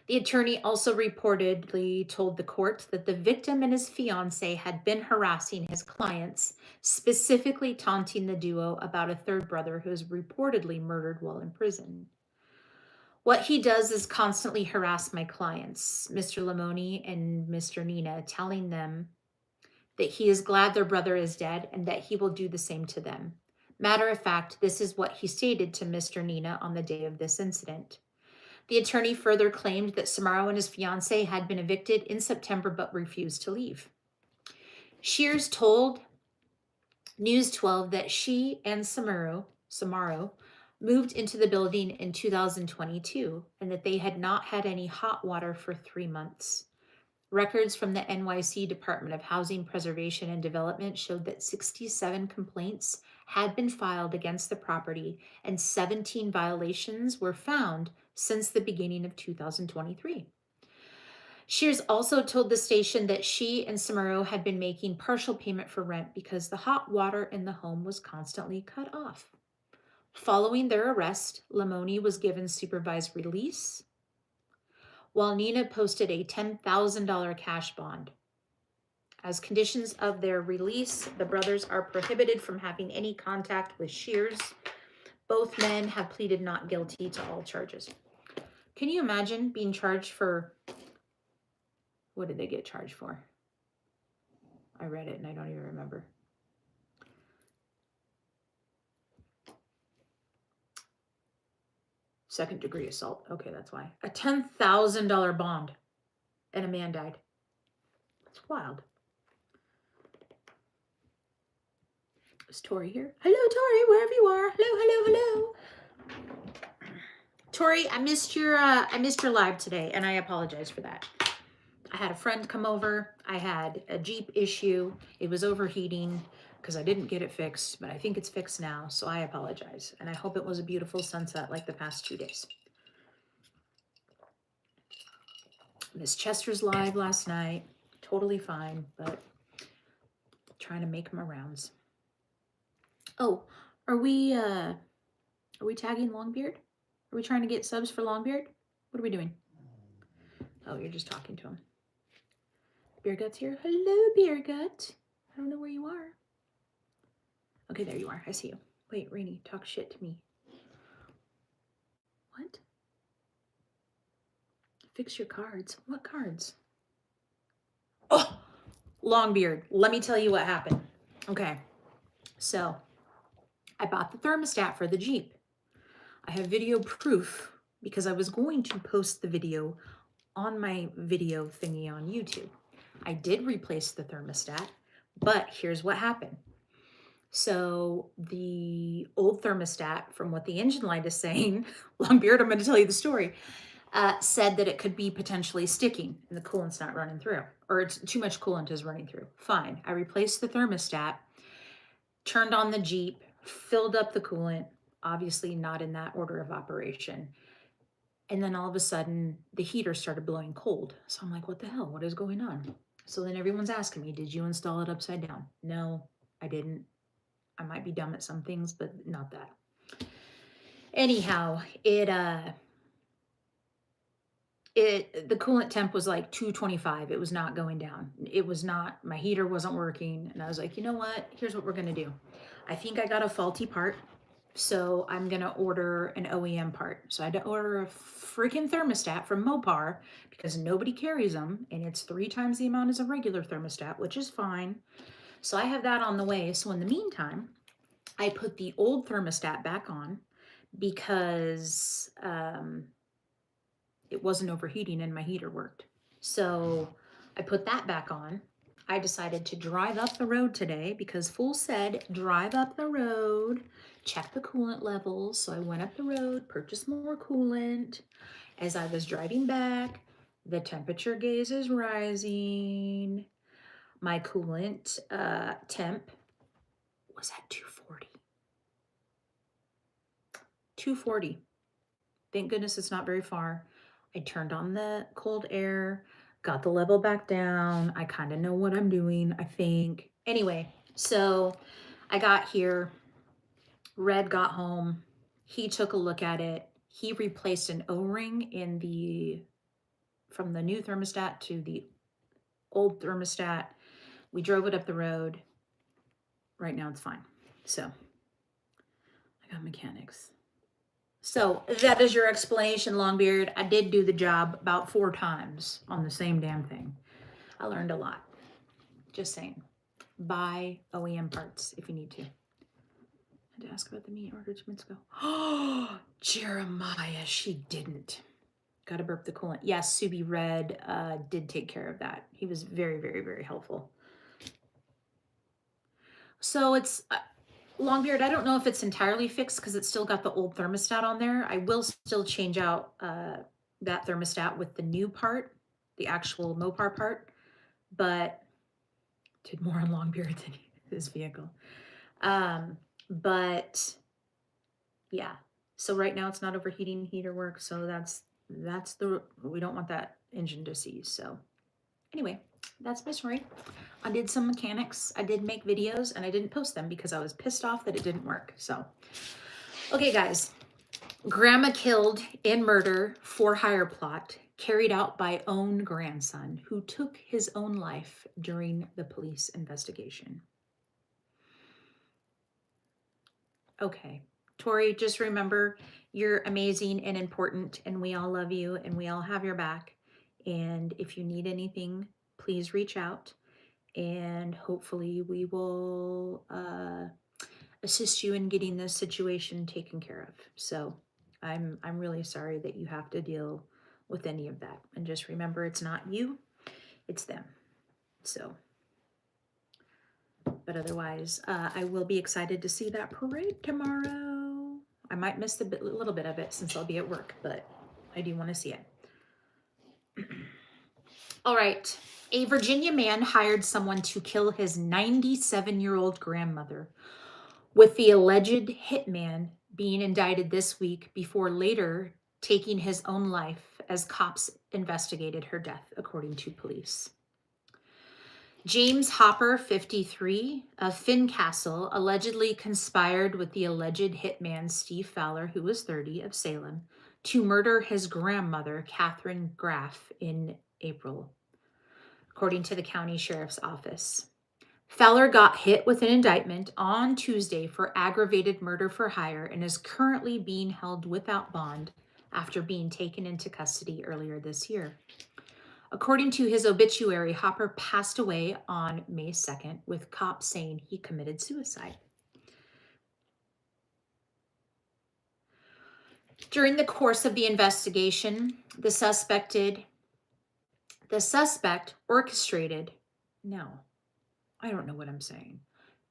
The attorney also reportedly told the court that the victim and his fiancée had been harassing his clients, specifically taunting the duo about a third brother who was reportedly murdered while in prison. What he does is constantly harass my clients, Mr. Lamoni and Mr. Nina, telling them that he is glad their brother is dead and that he will do the same to them. Matter of fact, this is what he stated to Mr. Nina on the day of this incident. The attorney further claimed that Samaro and his fiancée had been evicted in September but refused to leave. Shears told News 12 that she and Samaro moved into the building in 2022 and that they had not had any hot water for 3 months. Records from the NYC Department of Housing Preservation and Development showed that 67 complaints had been filed against the property and 17 violations were found since the beginning of 2023. Shears also told the station that she and Samaro had been making partial payment for rent because the hot water in the home was constantly cut off. Following their arrest, Lamoni was given supervised release, while Nina posted a $10,000 cash bond. As conditions of their release, the brothers are prohibited from having any contact with Shears. Both men have pleaded not guilty to all charges. Can you imagine being charged for, what did they get charged for? I read it and I don't even remember. Second-degree assault. Okay, that's why. A $10,000 bond, and a man died. It's wild. Is Tori here? Hello, Tori, wherever you are. Hello. Tori, I missed your live today, and I apologize for that. I had a friend come over. I had a Jeep issue. It was overheating because I didn't get it fixed, but I think it's fixed now, so I apologize. And I hope it was a beautiful sunset like the past 2 days. Miss Chester's live last night. Totally fine, but trying to make my rounds. Oh, are we tagging Longbeard? Are we trying to get subs for Longbeard? What are we doing? Oh, you're just talking to him. Beer Gut's here. Hello, Beer Gut. I don't know where you are. Okay, there you are. I see you. Wait, Rainy, talk shit to me. What? Fix your cards. What cards? Oh, Longbeard. Let me tell you what happened. Okay. So I bought the thermostat for the Jeep. I have video proof because I was going to post the video on my video thingy on YouTube. I did replace the thermostat, but here's what happened. So the old thermostat, from what the engine light is saying, Longbeard, I'm going to tell you the story, said that it could be potentially sticking and the coolant's not running through, or it's too much coolant is running through. Fine. I replaced the thermostat, turned on the Jeep, filled up the coolant, obviously not in that order of operation. And then all of a sudden, the heater started blowing cold. So I'm like, what the hell? What is going on? So then everyone's asking me, did you install it upside down? No, I didn't. I might be dumb at some things, but not that. Anyhow, the coolant temp was like 225. It was not going down. It was not, my heater wasn't working. And I was like, you know what? Here's what we're going to do. I think I got a faulty part. So I'm going to order an OEM part. So I had to order a freaking thermostat from Mopar because nobody carries them. And it's 3 times the amount as a regular thermostat, which is fine. So I have that on the way. So in the meantime, I put the old thermostat back on because it wasn't overheating and my heater worked. So I put that back on. I decided to drive up the road today because Fool said, drive up the road, check the coolant levels. So I went up the road, purchased more coolant. As I was driving back, the temperature gauge is rising. My coolant temp was at 240. 240. Thank goodness it's not very far. I turned on the cold air, got the level back down. I kind of know what I'm doing, I think. Anyway, so I got here. Red got home. He took a look at it. He replaced an O-ring from the new thermostat to the old thermostat. We drove it up the road. Right now it's fine. So I got mechanics. So that is your explanation, Longbeard. I did do the job about 4 times on the same damn thing. I learned a lot. Just saying. Buy OEM parts if you need to. I had to ask about the meat order 2 minutes ago. Oh, Jeremiah, she didn't. Got to burp the coolant. Yes, Subi Red did take care of that. He was very, very, very helpful. So it's... Longbeard, I don't know if it's entirely fixed because it's still got the old thermostat on there. I will still change out that thermostat with the new part, the actual Mopar part, but did more on Longbeard than his vehicle. But yeah, so right now it's not overheating, heater work. So we don't want that engine to seize. So anyway, that's my story. I did some mechanics. I did make videos and I didn't post them because I was pissed off that it didn't work. So, okay, guys. Grandma killed in murder for hire plot carried out by own grandson who took his own life during the police investigation. Okay. Tori, just remember you're amazing and important and we all love you and we all have your back. And if you need anything, please reach out. And hopefully we will assist you in getting this situation taken care of. So I'm really sorry that you have to deal with any of that. And just remember, it's not you, it's them. So, but otherwise, I will be excited to see that parade tomorrow. I might miss a little bit of it since I'll be at work, but I do want to see it. All right. A Virginia man hired someone to kill his 97-year-old grandmother, with the alleged hitman being indicted this week before later taking his own life as cops investigated her death, according to police. James Hopper, 53, of Fincastle, allegedly conspired with the alleged hitman Steve Fowler, who was 30, of Salem, to murder his grandmother, Catherine Graff, in April, according to the county sheriff's office. Fowler got hit with an indictment on Tuesday for aggravated murder for hire and is currently being held without bond after being taken into custody earlier this year. According to his obituary, Hopper passed away on May 2nd, with cops saying he committed suicide. During the course of the investigation, the suspect orchestrated, no, I don't know what I'm saying.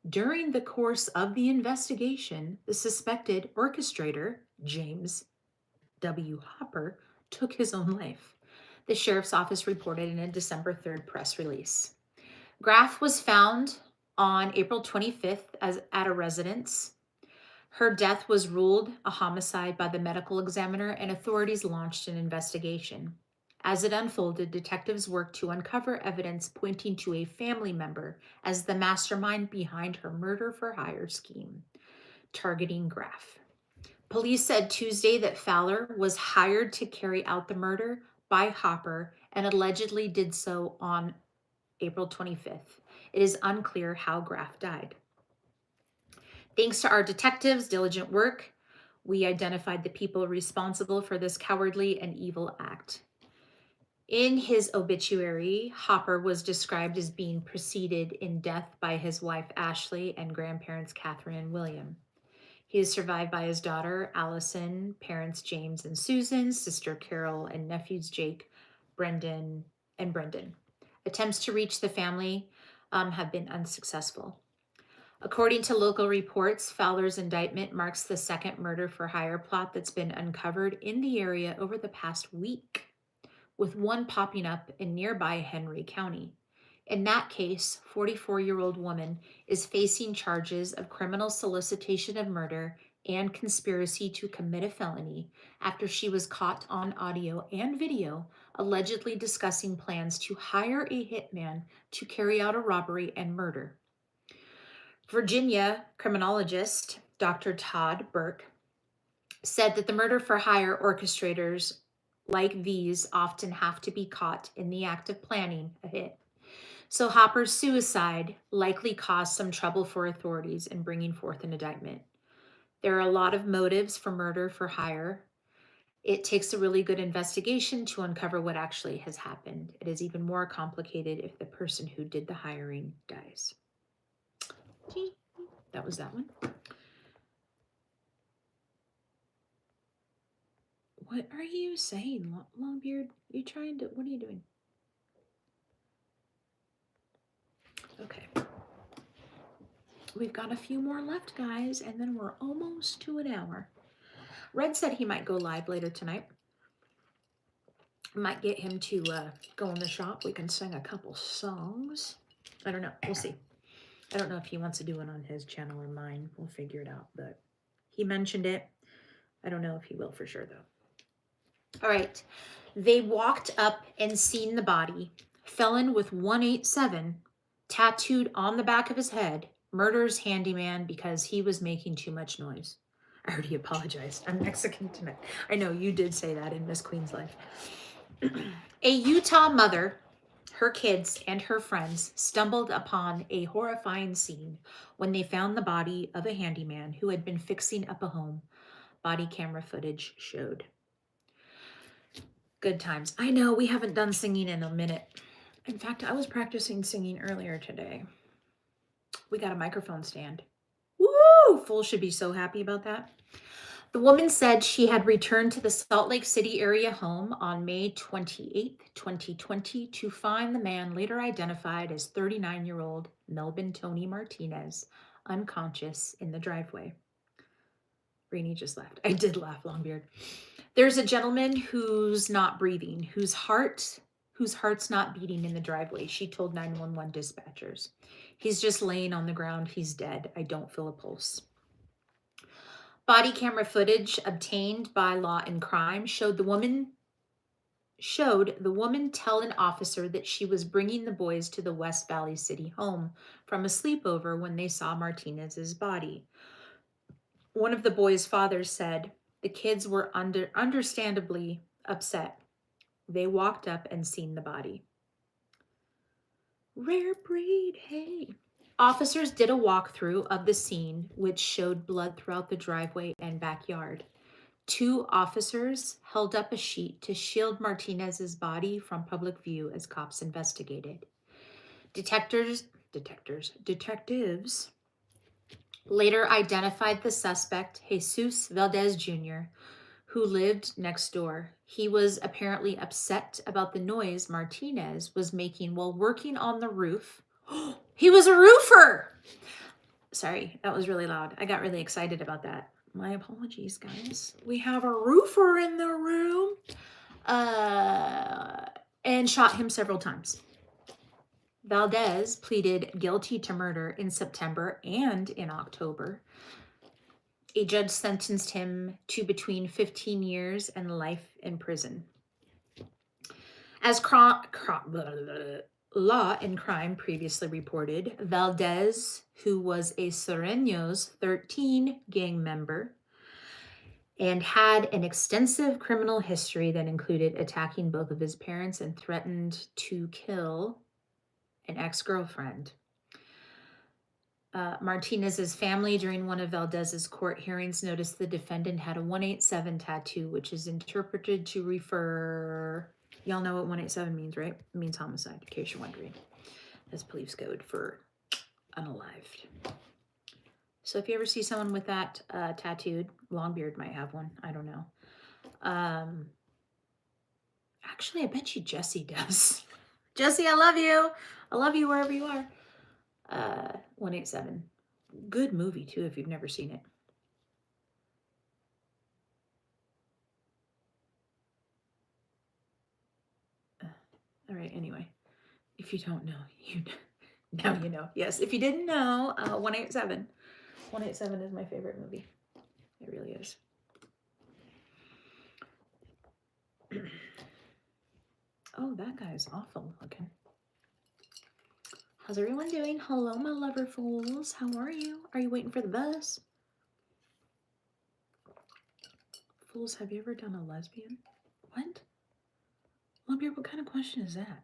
During the course of the investigation, the suspected orchestrator, James W. Hopper, took his own life. The sheriff's office reported in a December 3rd press release. Graff was found on April 25th at a residence. Her death was ruled a homicide by the medical examiner, and authorities launched an investigation. As it unfolded, detectives worked to uncover evidence pointing to a family member as the mastermind behind her murder-for-hire scheme, targeting Graff. Police said Tuesday that Fowler was hired to carry out the murder by Hopper and allegedly did so on April 25th. It is unclear how Graff died. Thanks to our detectives' diligent work, we identified the people responsible for this cowardly and evil act. In his obituary, Hopper was described as being preceded in death by his wife Ashley and grandparents Catherine and William. He is survived by his daughter Allison, parents James and Susan, sister Carol, and nephews Jake, Brendan, and Brendan. Attempts to reach the family have been unsuccessful. According to local reports, Fowler's indictment marks the second murder-for-hire plot that's been uncovered in the area over the past week, with one popping up in nearby Henry County. In that case, 44-year-old woman is facing charges of criminal solicitation of murder and conspiracy to commit a felony after she was caught on audio and video allegedly discussing plans to hire a hitman to carry out a robbery and murder. Virginia criminologist Dr. Todd Burke said that the murder-for-hire orchestrators like these often have to be caught in the act of planning a hit. So Hopper's suicide likely caused some trouble for authorities in bringing forth an indictment. There are a lot of motives for murder-for-hire. It takes a really good investigation to uncover what actually has happened. It is even more complicated if the person who did the hiring dies. That was that one. What are you saying, Longbeard? You trying to, what are you doing? Okay. We've got a few more left, guys, and then we're almost to an hour. Red said he might go live later tonight. Might get him to go in the shop. We can sing a couple songs. I don't know. We'll see. I don't know if he wants to do it on his channel or mine. We'll figure it out, but he mentioned it. I don't know if he will for sure, though. All right. They walked up and seen the body. Felon with 187 tattooed on the back of his head murders handyman because he was making too much noise. I already apologized. I'm Mexican tonight. I know you did say that in Miss Queen's Life. A Utah mother, her kids, and her friends stumbled upon a horrifying scene when they found the body of a handyman who had been fixing up a home. Body camera footage showed. Good times. I know we haven't done singing in a minute. In fact, I was practicing singing earlier today. We got a microphone stand. Woo! Fool should be so happy about that. The woman said she had returned to the Salt Lake City area home on May 28, 2020 to find the man later identified as 39-year-old Melvin Tony Martinez unconscious in the driveway. Rainey just laughed. I did laugh, Longbeard. There's a gentleman who's not breathing, whose heart's not beating in the driveway, she told 911 dispatchers. He's just laying on the ground. He's dead. I don't feel a pulse. Body camera footage obtained by Law and Crime showed the woman tell an officer that she was bringing the boys to the West Valley City home from a sleepover when they saw Martinez's body. One of the boys' fathers said the kids were understandably upset. They walked up and seen the body. Rare breed, hey. Officers did a walkthrough of the scene, which showed blood throughout the driveway and backyard. 2 officers held up a sheet to shield Martinez's body from public view as cops investigated. Detectives later identified the suspect, Jesus Valdez Jr., who lived next door. He was apparently upset about the noise Martinez was making while working on the roof. He was a roofer! Sorry, that was really loud. I got really excited about that. My apologies, guys. We have a roofer in the room. And shot him several times. Valdez pleaded guilty to murder in September and in October. A judge sentenced him to between 15 years and life in prison. As Law and Crime previously reported, Valdez, who was a Sureños 13 gang member and had an extensive criminal history that included attacking both of his parents and threatened to kill an ex-girlfriend. Martinez's family, during one of Valdez's court hearings, noticed the defendant had a 187 tattoo, which is interpreted to refer... Y'all know what 187 means, right? It means homicide, in case you're wondering. That's police code for unalived. So if you ever see someone with that tattooed, Longbeard might have one. I don't know. Actually, I bet you Jesse does. Jesse, I love you. I love you wherever you are. 187. Good movie, too, if you've never seen it. All right, anyway. If you don't know, you know. Now you know. Yes, if you didn't know, 187. 187 is my favorite movie. It really is. Oh, that guy's awful looking. How's everyone doing? Hello, my lover fools. How are you? Are you waiting for the bus? Fools, have you ever done a lesbian? What? Longbeard, what kind of question is that?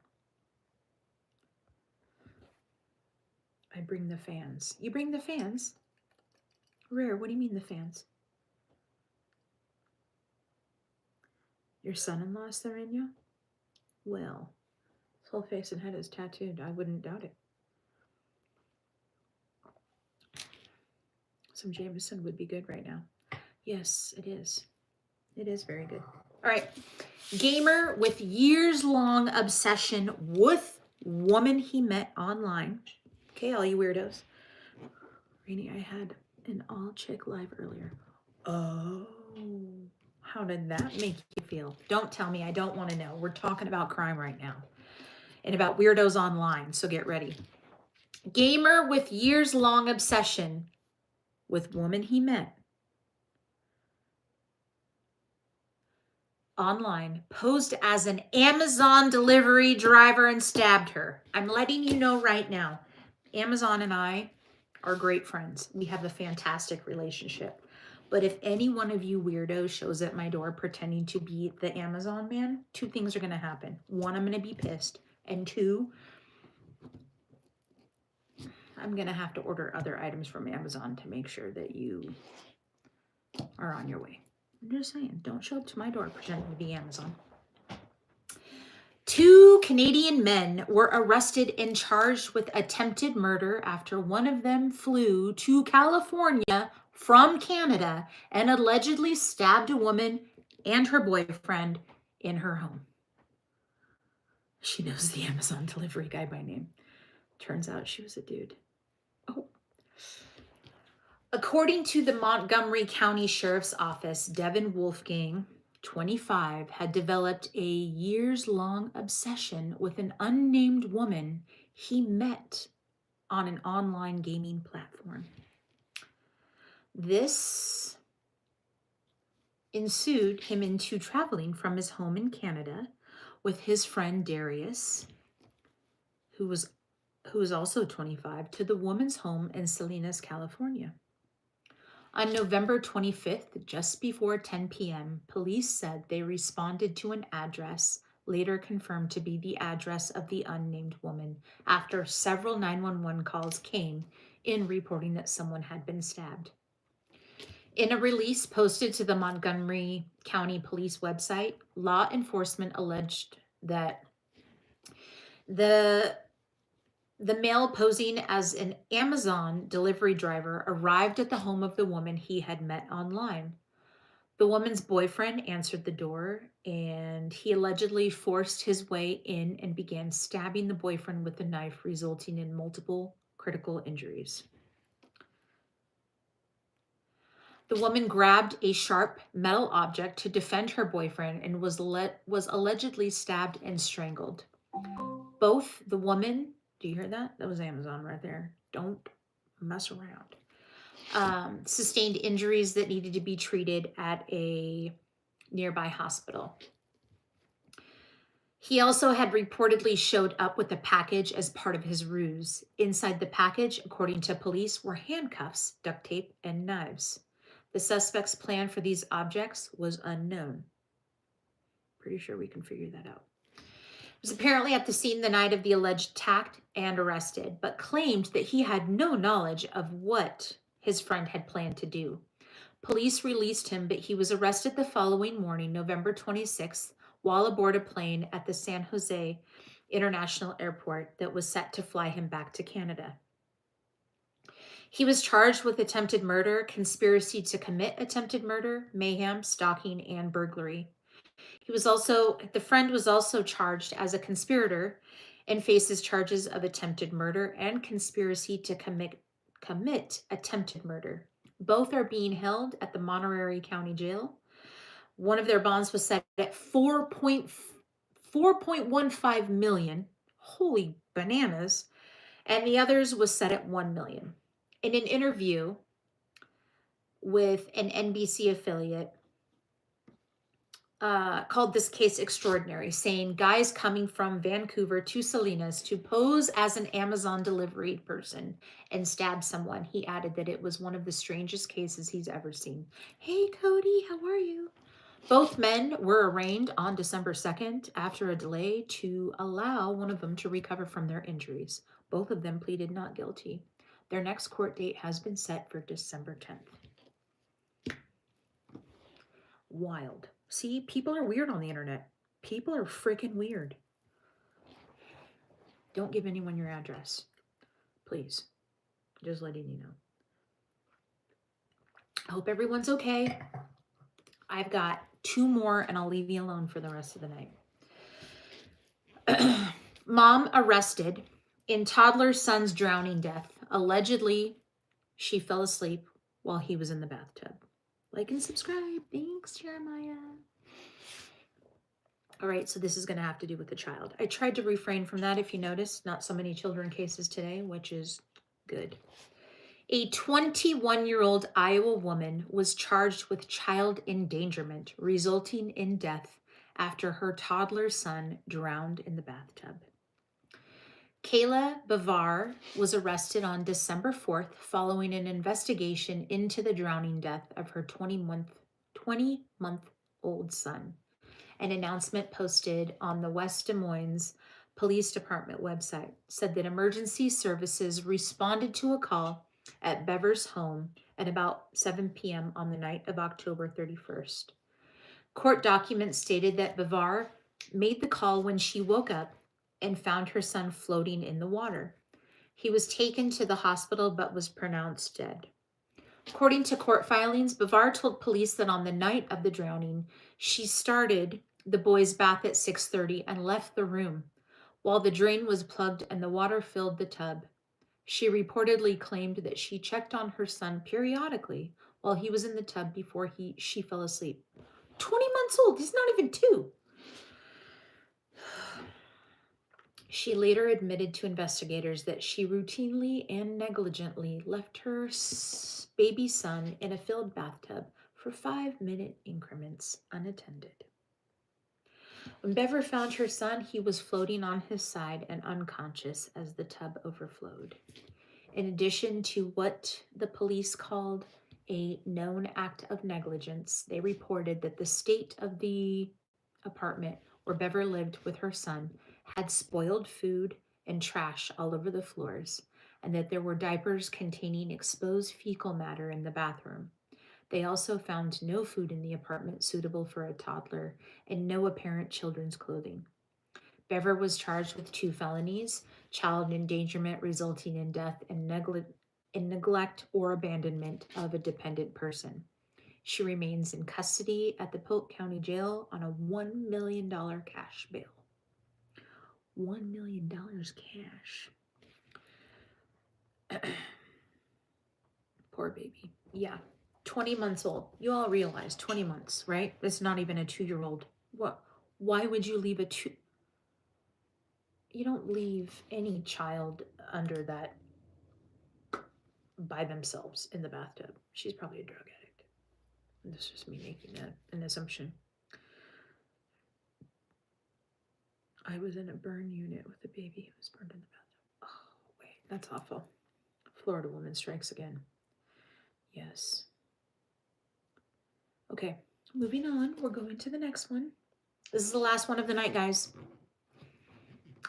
I bring the fans. You bring the fans? Rare, what do you mean the fans? Your son-in-law is Sureño? Well, his whole face and head is tattooed. I wouldn't doubt it. Some Jameson would be good right now. Yes, it is. It is very good. All right. Gamer with years-long obsession with woman he met online. Okay, all you weirdos. Rainy, I had an all-chick live earlier. Oh. How did that make you feel? Don't tell me. I don't want to know. We're talking about crime right now. And about weirdos online, so get ready. Gamer with years-long obsession with woman he met online posed as an Amazon delivery driver and stabbed her. I'm letting you know right now, Amazon and I are great friends. We have a fantastic relationship. But if any one of you weirdos shows at my door pretending to be the Amazon man, 2 things are going to happen. 1, I'm going to be pissed. And 2, I'm going to have to order other items from Amazon to make sure that you are on your way. I'm just saying, don't show up to my door pretending to be Amazon. 2 Canadian men were arrested and charged with attempted murder after one of them flew to California from Canada and allegedly stabbed a woman and her boyfriend in her home. She knows the Amazon delivery guy by name. Turns out she was a dude. Oh. According to the Montgomery County Sheriff's Office, Devin Wolfgang, 25, had developed a years-long obsession with an unnamed woman he met on an online gaming platform. This ensued him into traveling from his home in Canada with his friend Darius, who was also 25, to the woman's home in Salinas, California. On November 25th, just before 10 p.m., police said they responded to an address later confirmed to be the address of the unnamed woman after several 911 calls came in reporting that someone had been stabbed. In a release posted to the Montgomery County Police website, law enforcement alleged that the male posing as an Amazon delivery driver arrived at the home of the woman he had met online. The woman's boyfriend answered the door, and he allegedly forced his way in and began stabbing the boyfriend with a knife, resulting in multiple critical injuries. The woman grabbed a sharp metal object to defend her boyfriend and was allegedly stabbed and strangled. Both the woman, do you hear that? That was Amazon right there. Don't mess around. Sustained injuries that needed to be treated at a nearby hospital. He also had reportedly showed up with a package as part of his ruse. Inside the package, according to police, were handcuffs, duct tape, and knives. The suspect's plan for these objects was unknown. Pretty sure we can figure that out. Was apparently at the scene the night of the alleged attack and arrested, but claimed that he had no knowledge of what his friend had planned to do. Police released him, but he was arrested the following morning, November 26th, while aboard a plane at the San Jose International Airport that was set to fly him back to Canada. He was charged with attempted murder, conspiracy to commit attempted murder, mayhem, stalking, and burglary. The friend was also charged as a conspirator and faces charges of attempted murder and conspiracy to commit attempted murder. Both are being held at the Monterey County Jail. One of their bonds was set at $4.15 million. Holy bananas. And the others was set at $1 million. In an interview with an NBC affiliate, called this case extraordinary, saying guys coming from Vancouver to Salinas to pose as an Amazon delivery person and stab someone. He added that it was one of the strangest cases he's ever seen. Hey, Cody, how are you? Both men were arraigned on December 2nd after a delay to allow one of them to recover from their injuries. Both of them pleaded not guilty. Their next court date has been set for December 10th. Wild. See, people are weird on the internet. People are freaking weird. Don't give anyone your address. Please. Just letting you know. I hope everyone's okay. I've got 2 more and I'll leave you alone for the rest of the night. Mom arrested in toddler son's drowning death. Allegedly, she fell asleep while he was in the bathtub. Like and subscribe. Thanks, Jeremiah. All right, so this is going to have to do with the child. I tried to refrain from that, if you noticed. Not so many children cases today, which is good. A 21-year-old Iowa woman was charged with child endangerment, resulting in death after her toddler son drowned in the bathtub. Kayla Bavar was arrested on December 4th following an investigation into the drowning death of her 20-month-old son. An announcement posted on the West Des Moines Police Department website said that emergency services responded to a call at Bever's home at about 7 p.m. on the night of October 31st. Court documents stated that Bavar made the call when she woke up and found her son floating in the water. He was taken to the hospital but was pronounced dead. According to court filings, Bavar told police that on the night of the drowning, she started the boy's bath at 6:30 and left the room while the drain was plugged and the water filled the tub. She reportedly claimed that she checked on her son periodically while he was in the tub before she fell asleep. 20 months old, he's not even 2. She later admitted to investigators that she routinely and negligently left her baby son in a filled bathtub for 5-minute increments unattended. When Bever found her son, he was floating on his side and unconscious as the tub overflowed. In addition to what the police called a known act of negligence, they reported that the state of the apartment where Bever lived with her son had spoiled food and trash all over the floors, and that there were diapers containing exposed fecal matter in the bathroom. They also found no food in the apartment suitable for a toddler and no apparent children's clothing. Bever was charged with 2 felonies: child endangerment resulting in death and neglect or abandonment of a dependent person. She remains in custody at the Polk County Jail on a $1 million cash bail. $1 million cash. Poor baby. Yeah. 20 months old. You all realize 20 months, right? It's not even a 2-year-old. What? Why would you leave you don't leave any child under that by themselves in the bathtub. She's probably a drug addict. This is just me making an assumption. I was in a burn unit with a baby who was burned in the bathtub. Oh, wait, that's awful. Florida woman strikes again. Yes. Okay, moving on. We're going to the next one. This is the last one of the night, guys.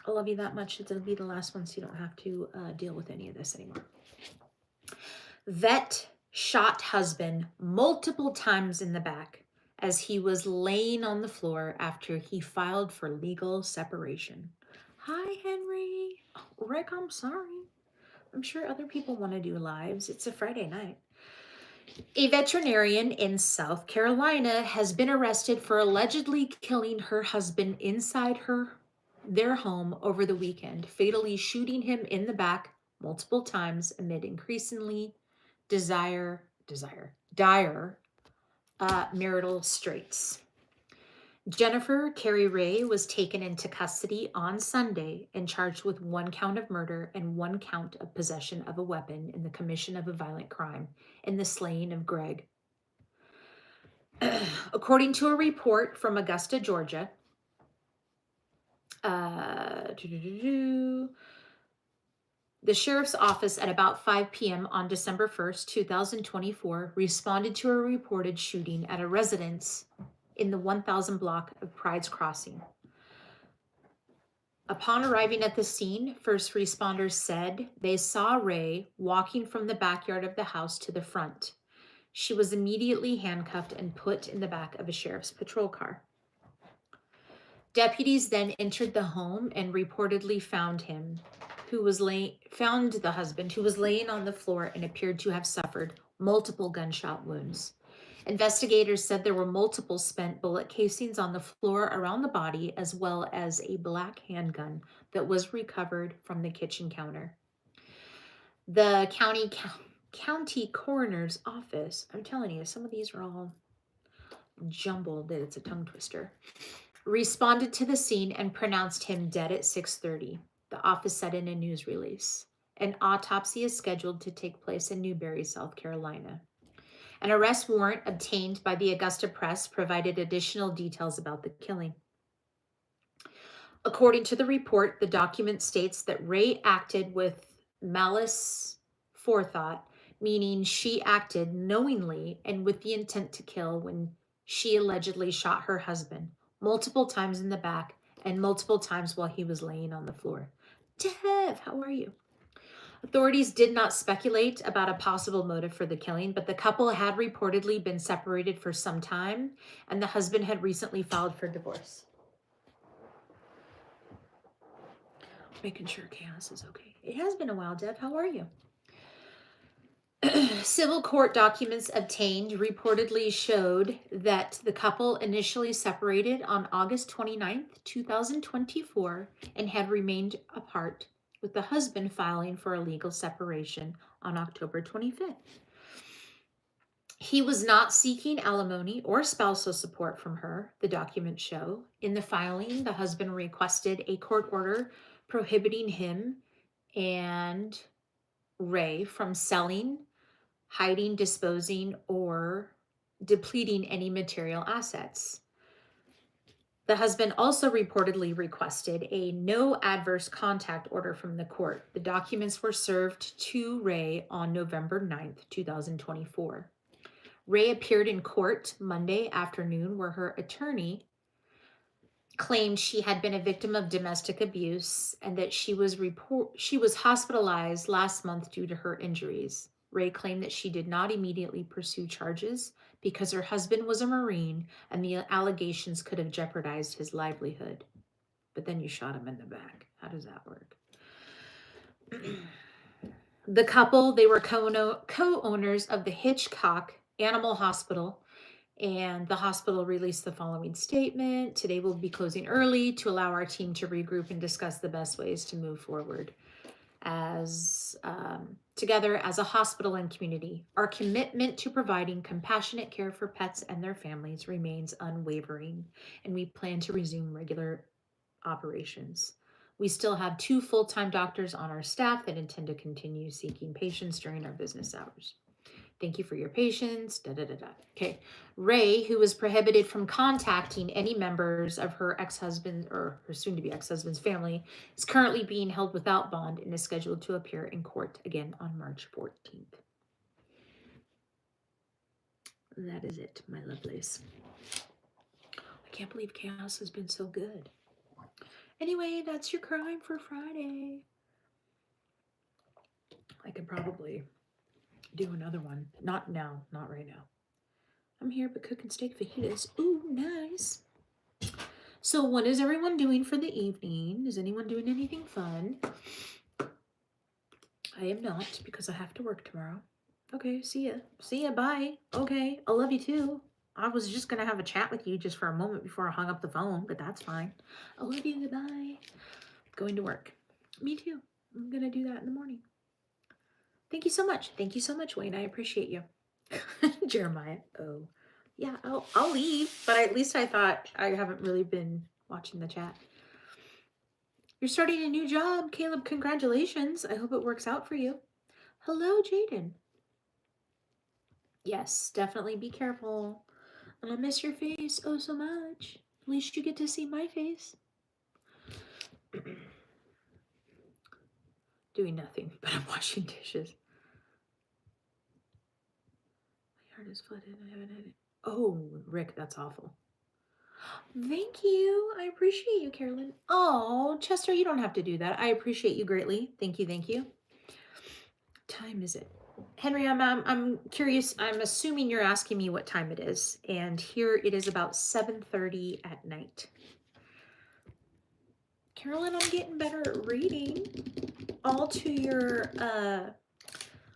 I love you that much. It'll be the last one, so you don't have to deal with any of this anymore. Vet shot husband multiple times in the back as he was laying on the floor after he filed for legal separation. Hi, Henry. Oh, Rick, I'm sorry. I'm sure other people want to do lives. It's a Friday night. A veterinarian in South Carolina has been arrested for allegedly killing her husband inside their home over the weekend, fatally shooting him in the back multiple times amid increasingly dire marital straits. Jennifer Carey Ray was taken into custody on Sunday and charged with 1 count of murder and 1 count of possession of a weapon in the commission of a violent crime in the slaying of Greg. According to a report from Augusta, Georgia, the sheriff's office at about 5 p.m. on December 1st, 2024, responded to a reported shooting at a residence in the 1000 block of Pride's Crossing. Upon arriving at the scene, first responders said they saw Ray walking from the backyard of the house to the front. She was immediately handcuffed and put in the back of a sheriff's patrol car. Deputies then entered the home and reportedly found the husband who was laying on the floor and appeared to have suffered multiple gunshot wounds. Investigators said there were multiple spent bullet casings on the floor around the body, as well as a black handgun that was recovered from the kitchen counter. The county coroner's office, I'm telling you, some of these are all jumbled that it's a tongue twister, responded to the scene and pronounced him dead at 6:30. The office said in a news release. An autopsy is scheduled to take place in Newberry, South Carolina. An arrest warrant obtained by the Augusta Press provided additional details about the killing. According to the report, the document states that Ray acted with malice forethought, meaning she acted knowingly and with the intent to kill when she allegedly shot her husband multiple times in the back and multiple times while he was laying on the floor. Dev, how are you? Authorities did not speculate about a possible motive for the killing, but the couple had reportedly been separated for some time, and the husband had recently filed for divorce. Making sure Chaos is okay. It has been a while, Deb. How are you? Civil court documents obtained reportedly showed that the couple initially separated on August 29th, 2024, and had remained apart, with the husband filing for a legal separation on October 25th. He was not seeking alimony or spousal support from her, the documents show. In the filing, the husband requested a court order prohibiting him and Ray from selling, hiding, disposing, or depleting any material assets. The husband also reportedly requested a no adverse contact order from the court. The documents were served to Ray on November 9th, 2024. Ray appeared in court Monday afternoon, where her attorney claimed she had been a victim of domestic abuse and that she was hospitalized last month due to her injuries. Ray claimed that she did not immediately pursue charges because her husband was a Marine and the allegations could have jeopardized his livelihood. But then you shot him in the back. How does that work? The couple, they were co-owners of the Hitchcock Animal Hospital, and the hospital released the following statement. Today we'll be closing early to allow our team to regroup and discuss the best ways to move forward as together as a hospital and community. Our commitment to providing compassionate care for pets and their families remains unwavering, and we plan to resume regular operations. We still have 2 full-time doctors on our staff that intend to continue seeking patients during our business hours. Thank you for your patience. Da, da, da, da. Okay. Ray, who was prohibited from contacting any members of her ex-husband or her soon-to-be ex-husband's family, is currently being held without bond and is scheduled to appear in court again on March 14th. That is it, my lovelies. I can't believe chaos has been so good. Anyway, that's your crime for Friday. I could probably do another one. Not now, not right now. I'm here but cooking steak fajitas. Ooh, nice. So what is everyone doing for the evening? Is anyone doing anything fun? I am not because I have to work tomorrow. Okay, see ya. See ya, bye. Okay, I love you too. I was just going to have a chat with you just for a moment before I hung up the phone, but that's fine. I love you, goodbye. Going to work. Me too. I'm going to do that in the morning. Thank you so much. Thank you so much, Wayne. I appreciate you. Jeremiah. Oh, yeah, I'll leave, but at least I thought I haven't really been watching the chat. You're starting a new job, Caleb. Congratulations. I hope it works out for you. Hello, Jaden. Yes, definitely be careful. I'll miss your face oh so much. At least you get to see my face. Doing nothing, but I'm washing dishes. My heart is flooded. I haven't had it. Oh, Rick, that's awful. Thank you. I appreciate you, Carolyn. Oh, Chester, you don't have to do that. I appreciate you greatly. Thank you, thank you. Time is it? Henry, I'm curious. I'm assuming you're asking me what time it is. And here it is about 7:30 at night. Carolyn, I'm getting better at reading. All to your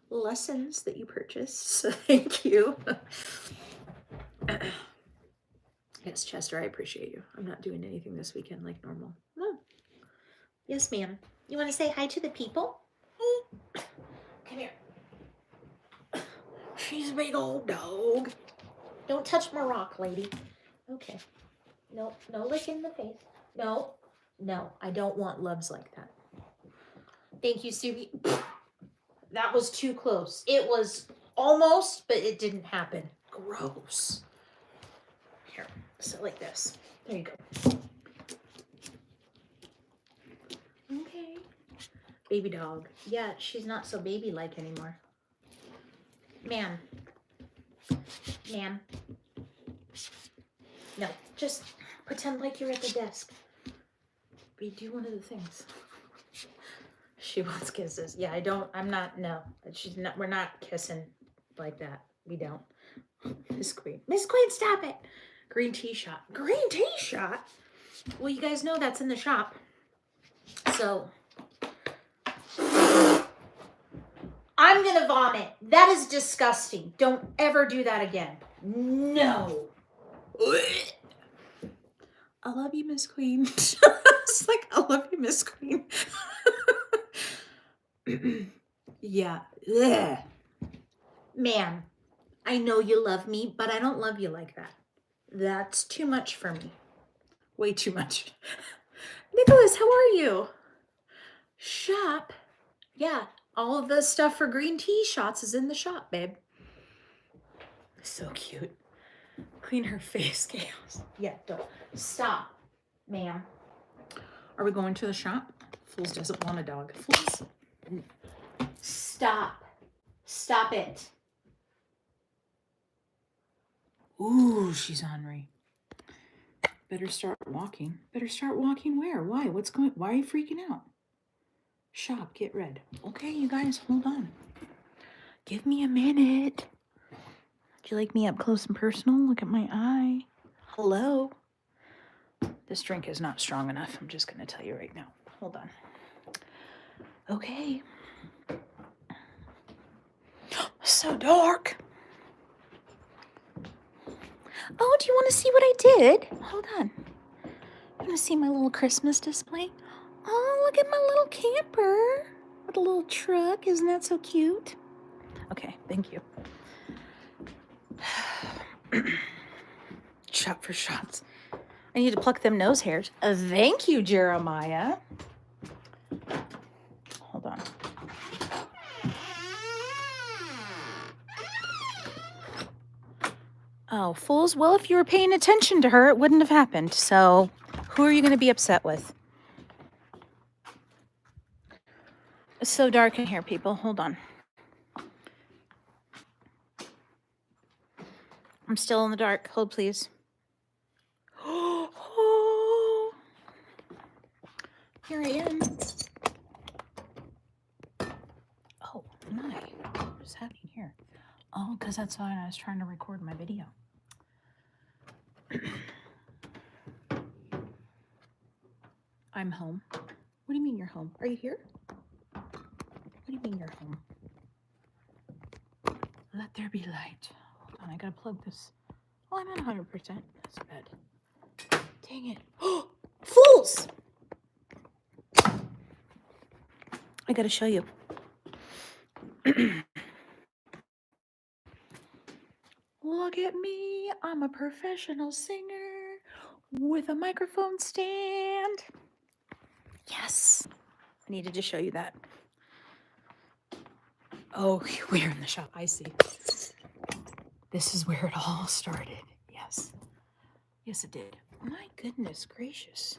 lessons that you purchased. So thank you. Yes, Chester, I appreciate you. I'm not doing anything this weekend like normal. No. Yes, ma'am. You want to say hi to the people? Come here. She's a big old dog. Don't touch my rock, lady. Okay. No, no lick in the face. No, no, I don't want loves like that. Thank you, Subi. That was too close. It was almost, but it didn't happen. Gross. Here, sit like this. There you go. Okay. Baby dog. Yeah, she's not so baby-like anymore. Ma'am. Ma'am. No, just pretend like you're at the desk. We do one of the things. She wants kisses. Yeah, no. We're not kissing like that. We don't. Miss Queen, stop it. Green tea shot. Green tea shot? Well, you guys know that's in the shop. So, I'm going to vomit. That is disgusting. Don't ever do that again. No. I love you, Miss Queen. It's like, I love you, Miss Queen. Yeah. Ugh. Ma'am, I know you love me, but I don't love you like that. That's too much for me. Way too much. Nicholas, how are you? Shop? Yeah, all of the stuff for green tea shots is in the shop, babe. So cute. Clean her face, chaos. Yeah, don't. Stop, ma'am. Are we going to the shop? Fools doesn't want a dog. Fools. Stop. Stop it. Ooh, she's ornery. Better start walking. Better start walking where? Why? Why are you freaking out? Shop, get red. Okay, you guys, hold on. Give me a minute. Would you like me up close and personal? Look at my eye. Hello. This drink is not strong enough. I'm just going to tell you right now. Hold on. Okay. So dark. Oh, do you want to see what I did? Hold on. You want to see my little Christmas display? Oh, look at my little camper with a little truck. Isn't that so cute? Okay, thank you. Shot for shots. I need to pluck them nose hairs. Thank you, Jeremiah. Hold on. Oh, fools. Well, if you were paying attention to her, it wouldn't have happened. So, who are you going to be upset with? It's so dark in here, people. Hold on. I'm still in the dark. Hold, please. Oh, here I am. Oh, my. What is happening here? Oh, because that's fine. I was trying to record my video. I'm home. What do you mean you're home? Are you here? What do you mean you're home? Let there be light. Hold on, I gotta plug this. Oh, I'm at 100%. That's bad. Dang it. Oh, fools! I gotta show you. Look at me. I'm a professional singer with a microphone stand. Yes. I needed to show you that. Oh, we're in the shop. I see. This is where it all started. Yes. Yes, it did. My goodness gracious.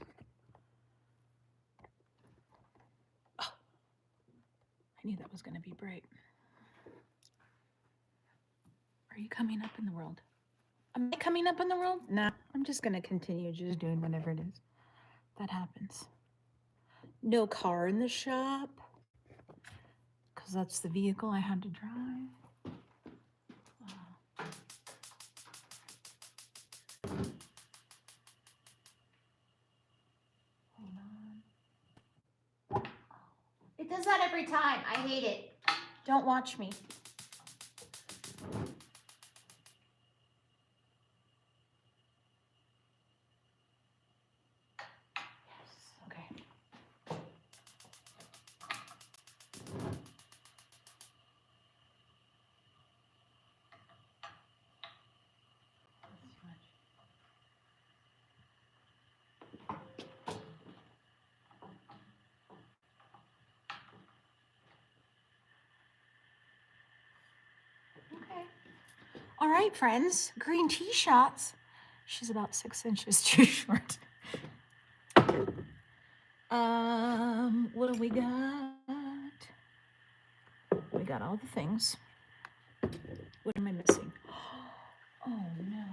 Oh, I knew that was going to be bright. Are you coming up in the world? Am I coming up in the world? Nah, I'm just going to continue just doing whatever it is that happens. No car in the shop, because that's the vehicle I had to drive. Hold on. It does that every time. I hate it. Don't watch me. Yes, okay. Okay. All right, friends. Green tea shots. She's about 6 inches too short. What do we got? We got all the things. What am I missing? Oh no.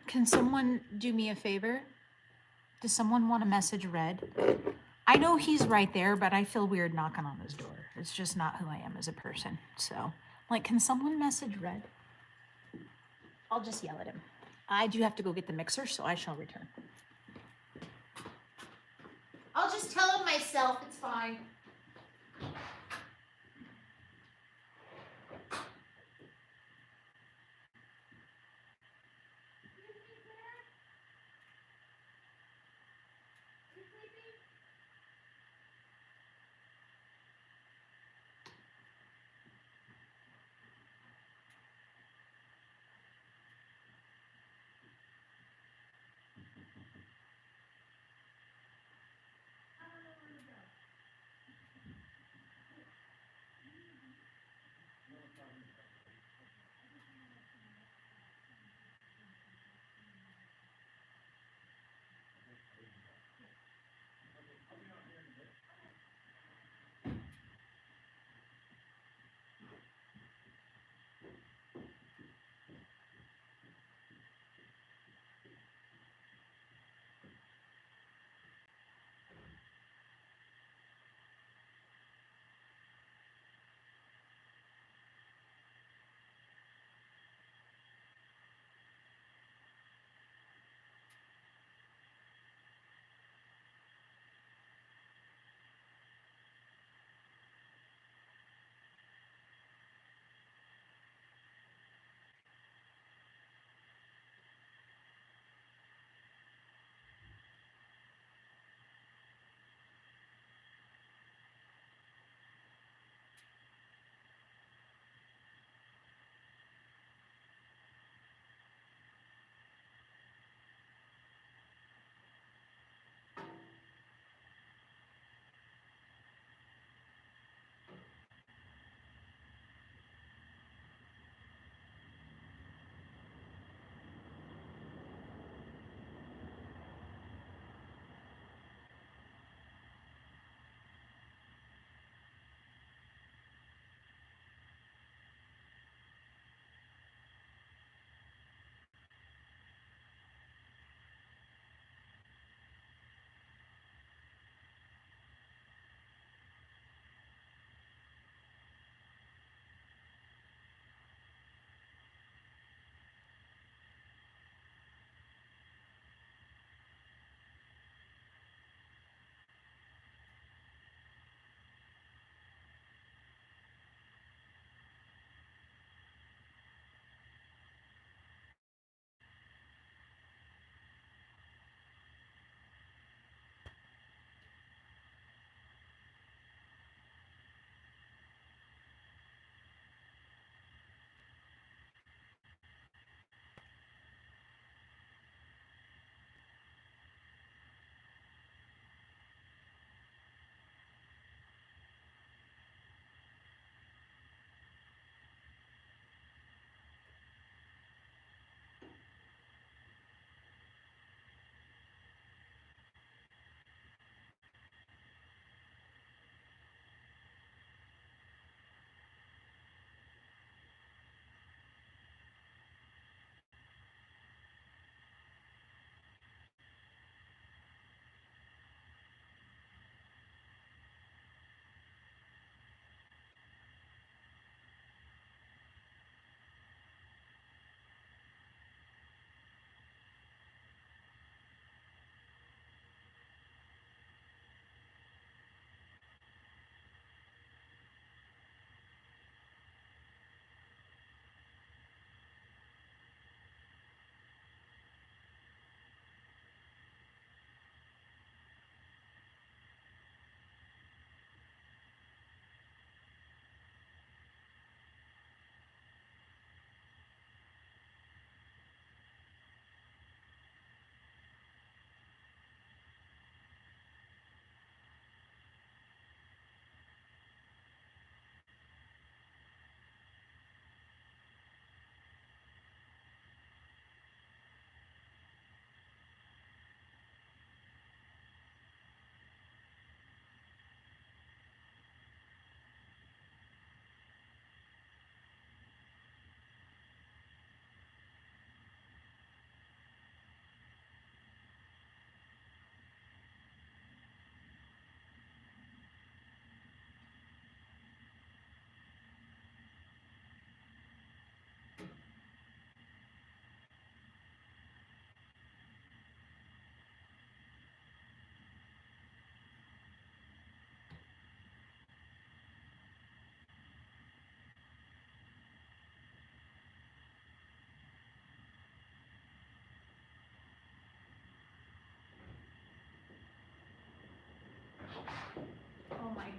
Can someone do me a favor? Does someone want a message read? I know he's right there, but I feel weird knocking on his door. It's just not who I am as a person. So, like, can someone message read? I'll just yell at him. I do have to go get the mixer, so I shall return. I'll just tell him myself. It's fine.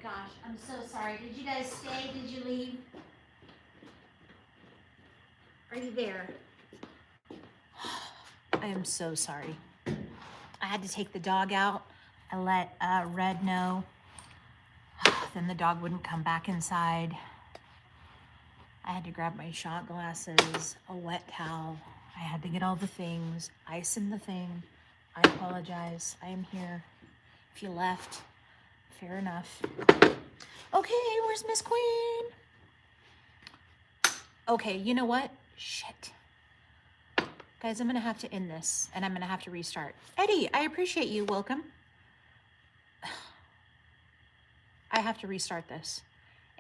gosh, I'm so sorry. Did you guys stay? Did you leave? Are you there? I am so sorry. I had to take the dog out. I let Red know. Then the dog wouldn't come back inside. I had to grab my shot glasses, a wet towel. I had to get all the things, ice in the thing. I apologize. I am here. If you left, fair enough. Okay, where's Miss Queen? Okay, you know what? Shit. Guys, I'm gonna have to end this and I'm gonna have to restart. Eddie, I appreciate you. Welcome. I have to restart this.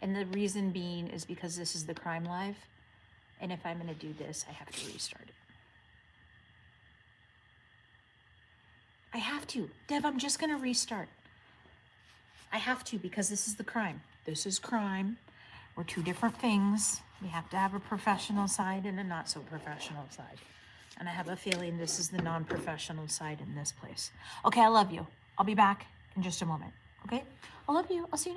And the reason being is because this is the Crime Live. And if I'm gonna do this, I have to restart it. I have to. Dev, I'm just gonna restart. I have to because this is the crime. This is crime. We're two different things. We have to have a professional side and a not so professional side. And I have a feeling this is the non-professional side in this place. Okay, I love you. I'll be back in just a moment. Okay? I love you. I'll see you in a